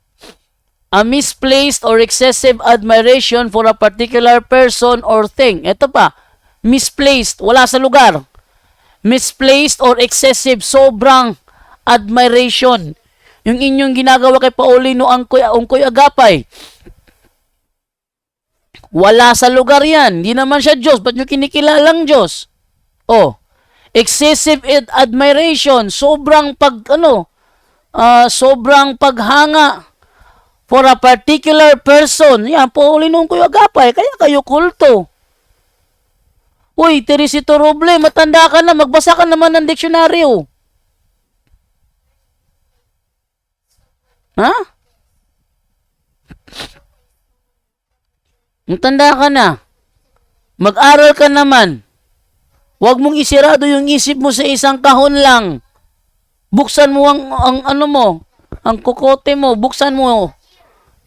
A misplaced or excessive admiration for a particular person or thing. Ito pa. Misplaced, wala sa lugar. Misplaced or excessive, sobrang admiration. Yung inyong ginagawa kay Paulino Ungkoy Agapay. Wala sa lugar yan. Hindi naman siya Diyos. Ba't nyo kinikilalang Diyos? Excessive admiration. Sobrang sobrang paghanga for a particular person. Yan, Paulino Ungkoy Agapay. Kaya kayo kulto. Uy, Teresito Roble, matanda ka na. Magbasa ka naman ng diksyonaryo. Ha? Matanda ka na. Mag-aral ka naman. Huwag mong isirado yung isip mo sa isang kahon lang. Buksan mo ang ano mo, ang kokote mo, buksan mo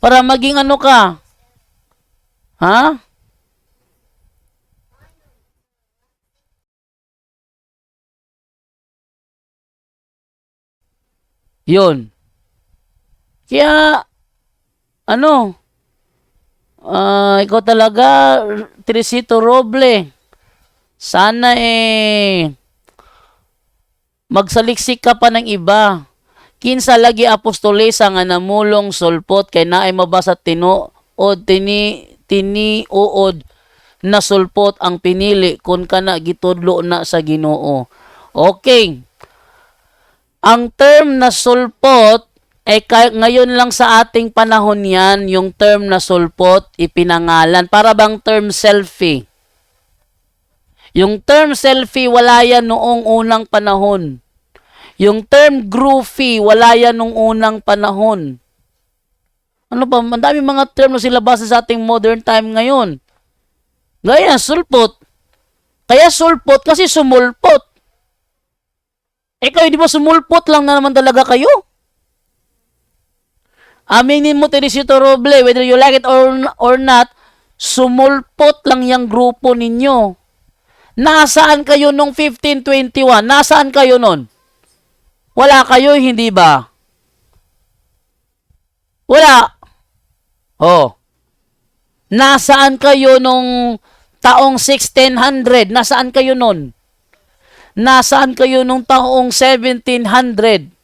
para maging ano ka. Ha? Yun. Kaya, ikaw talaga, Teresito Roble, sana magsaliksik ka pa ng iba. Kinsa lagi apostolesa nga namulong sulpot kay naay mabasa tiniuod na sulpot ang pinili kung kana gitudlo na sa Ginoo. Okay. Ang term na sulpot ngayon lang sa ating panahon yan, yung term na sulpot, ipinangalan. Para bang term selfie? Yung term selfie, wala yan noong unang panahon. Yung term groupie, wala yan noong unang panahon. Ano pa? Ang dami mga term na sila basa sa ating modern time ngayon. Gaya, sulpot. Kaya sulpot kasi sumulpot. Kayo, di ba sumulpot lang na naman talaga kayo? Aminin mo, Teresito Roble, whether you like it or not, sumulpot lang yung grupo ninyo. Nasaan kayo nung 1521? Nasaan kayo nun? Wala kayo, hindi ba? Wala. Nasaan kayo nung taong 1600? Nasaan kayo nun? Nasaan kayo nung taong 1700?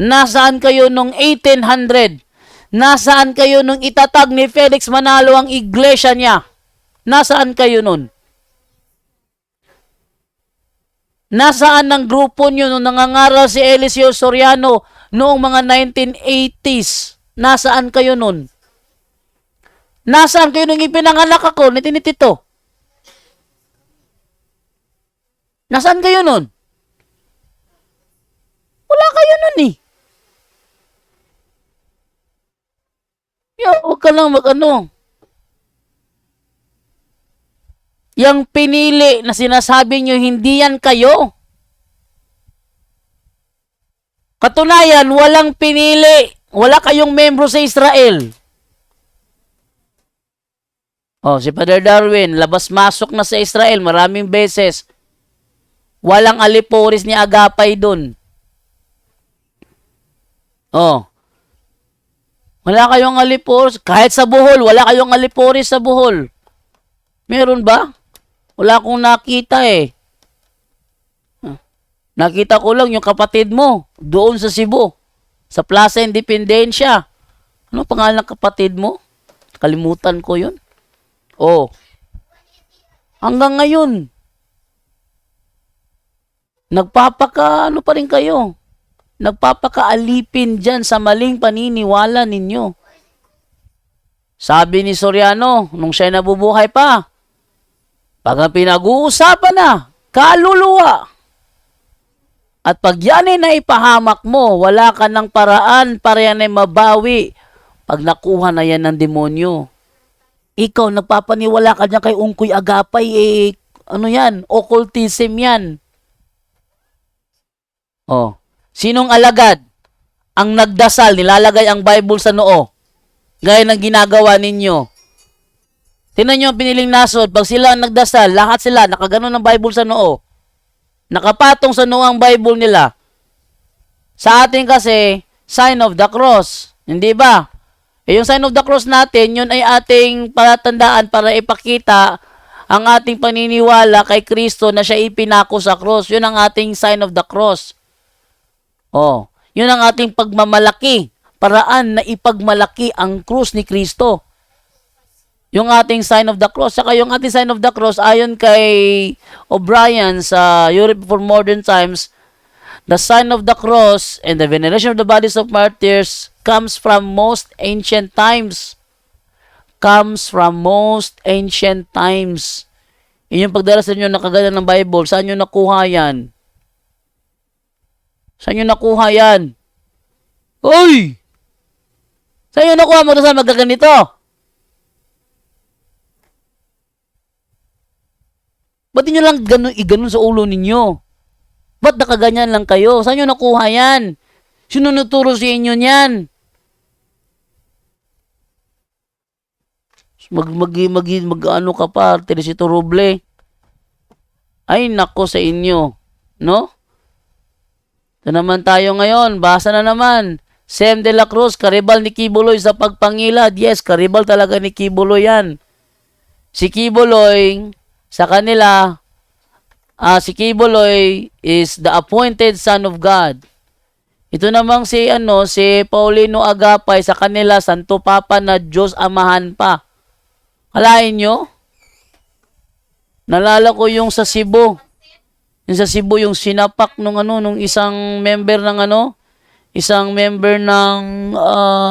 Nasaan kayo nung 1800? Nasaan kayo nung itatag ni Felix Manalo ang iglesia niya? Nasaan kayo nun? Nasaan ang grupo nyo nung nangangaral si Eliseo Soriano noong mga 1980s? Nasaan kayo nun? Nasaan kayo nung ipinanganak ako ni Tinitito? Nasaan kayo nun? Wala kayo nun eh. Huwag ka lang Yang pinili na sinasabi nyo, hindi yan kayo. Katunayan, walang pinili. Wala kayong membro sa Israel. Oh, si Father Darwin, labas-masok na sa Israel maraming beses. Walang aliporis ni Agapay dun. Oh. Wala kayong aliporis. Kahit sa Bohol, wala kayong aliporis sa Bohol. Meron ba? Wala akong nakita eh. Nakita ko lang yung kapatid mo doon sa Cebu. Sa Plaza Independencia. Ano pangalan ng kapatid mo? Kalimutan ko yun. Oh. Hanggang ngayon. Ano pa rin kayo? Nagpapakaalipin dyan sa maling paniniwala ninyo. Sabi ni Soriano, nung siya nabubuhay pa, pag ang pinag-uusapan na, kaluluwa. At pag yan ay naipahamak mo, wala ka ng paraan para yan ay mabawi pag nakuha na yan ng demonyo. Ikaw, nagpapaniwala ka dyan kay Ungkoy Agapay, ano yan? Occultism yan. Oh. Sinong alagad? Ang nagdasal, nilalagay ang Bible sa noo. Gaya ng ginagawa ninyo. Tingnan nyo ang piniling nasod. Pag sila nagdasal, lahat sila nakaganon ng Bible sa noo. Nakapatong sa noo ang Bible nila. Sa atin kasi, sign of the cross. Hindi ba? Yung sign of the cross natin, yun ay ating palatandaan para ipakita ang ating paniniwala kay Kristo na siya ipinako sa cross. Yun ang ating sign of the cross. Oh, yun ang ating pagmamalaki. Paraan na ipagmalaki ang krus ni Kristo. Yung ating sign of the cross. Saka yung ating sign of the cross, ayon kay O'Brien sa Europe for Modern Times, the sign of the cross and the veneration of the bodies of martyrs comes from most ancient times. Comes from most ancient times. Yun yung pagdala sa inyo nakaganda ng Bible. Saan nyo nakuha yan? Saan nyo nakuha yan? Uy! Saan nyo nakuha magdasal magaganito? Ba't nyo lang iganon sa ulo ninyo? Ba't nakaganyan lang kayo? Saan nyo nakuha yan? Sino nagturo sa inyo niyan? Ano ka pa, Teresito Roble? Ay, nako sa inyo. No? Ito naman tayo ngayon. Basa na naman. Sem de la Cruz, karibal ni Kibuloy sa pagpangilad. Yes, karibal talaga ni Kibuloy yan. Si Kibuloy, sa kanila, si Kibuloy is the appointed son of God. Ito namang si Paulino Agapay, sa kanila, Santo Papa na Diyos Amahan pa. Kalain nyo? Nalala ko yung sa Cebu. Yung sa Cebu, yung sinapak nung isang member ng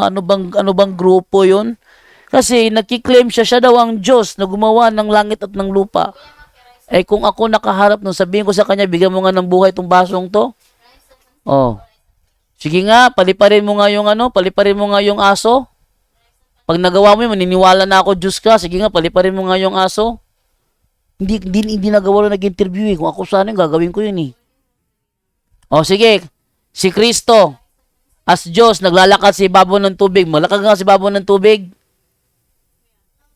ano bang grupo yun? Kasi nagkiklaim siya daw ang Diyos na gumawa ng langit at ng lupa. Eh kung ako nakaharap nung sabihin ko sa kanya, bigyan mo nga ng buhay itong basong to. Oh. Sige nga, paliparin mo nga yung aso. Pag nagawa mo yun, maniniwala na ako Diyos ka. Sige nga, paliparin mo nga yung aso. Hindi nagawa rin nag-interview eh. Kung ako sana, gagawin ko yun eh. O sige, si Kristo, as Diyos, naglalakad sa ibabaw ng tubig. Malakad nga sa ibabaw ng tubig.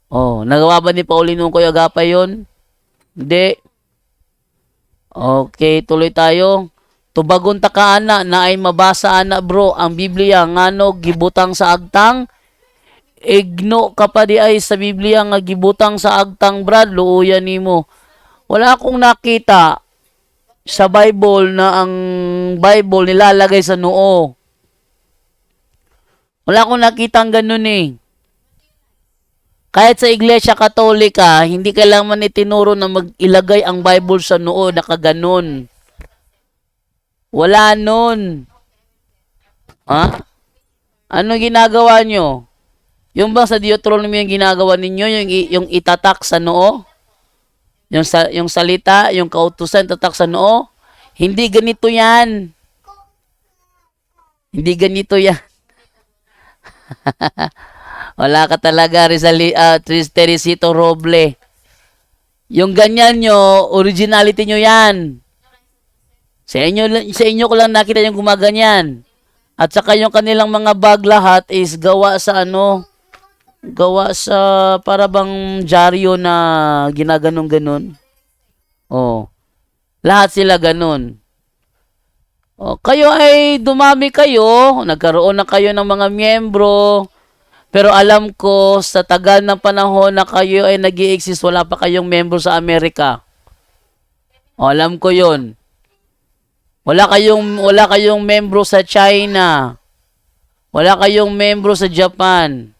O, nagawa ba ni Paulino Ungkoy Agapay yun? Hindi. Okay, tuloy tayo. Tubagon ta ka ana na ay mabasa ana bro ang Biblia ngano gibutang sa agtang. Igno ka pa di ay sa Biblia nga gibutang sa agtang brad, luuyan nimo. Wala akong nakita sa Bible na ang Bible nilalagay sa noo. Wala akong nakita ang ganun eh. Kahit sa Iglesia Katolika, hindi kailangan itinuro na mag-ilagay ang Bible sa noo na kaganon. Wala nun. Ha? Ano ginagawa nyo? Yung ba sa Deuteronomy yung ginagawa ninyo, yung itatak sa noo? Yung salita, yung kautusan, tatak sa noo? Hindi ganito yan. Hindi ganito yan. Wala ka talaga, Teresito Roble. Yung ganyan nyo, originality nyo yan. Sa inyo ko lang nakita yung gumaganyan. At saka yung kanilang mga bag lahat is gawa sa gawa sa para bang dyaryo na ginaganon-ganon. Oh. Lahat sila ganon. Oh, kayo ay dumami kayo, nagkaroon na kayo ng mga miyembro, pero alam ko sa tagal ng panahon na kayo ay nag-i-exist, wala pa kayong miyembro sa Amerika. Oh, alam ko 'yon. Wala kayong miyembro sa China. Wala kayong miyembro sa Japan.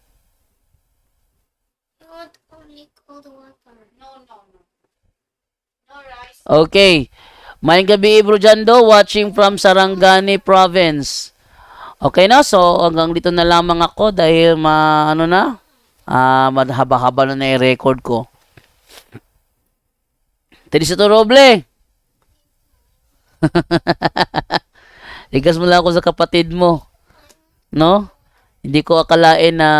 Okay. Mayang gabi, Bro Jando, watching from Sarangani Province. Okay na, so hanggang dito na lamang ako dahil madhaba-haba na i-record ko. Teresito Roble. Ligas mo lang ako sa kapatid mo. No? Hindi ko akalain na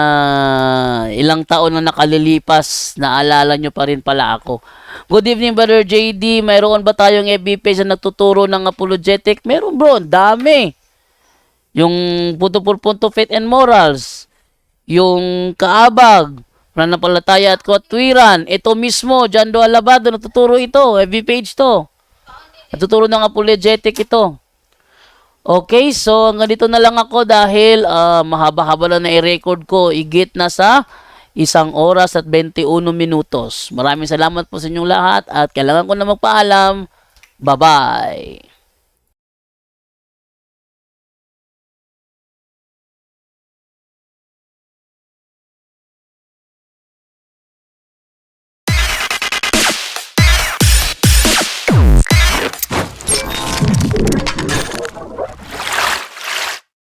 ilang taon na nakalilipas, naalala nyo pa rin pala ako. Good evening, Brother JD. Mayroon ba tayong FB page na nagtuturo ng apologetic? Meron bro, dami. Yung punto faith and morals. Yung kaabag, pananampalataya at katwiran. Ito mismo, Jando Alabado, nagtuturo ito. FB page to. Nagtuturo ng apologetic ito. Okay, so hanggang dito na lang ako dahil mahaba-haba na i-record ko. Igit na sa 1 oras at 21 minutos. Maraming salamat po sa inyong lahat at kailangan ko na magpaalam. Bye-bye!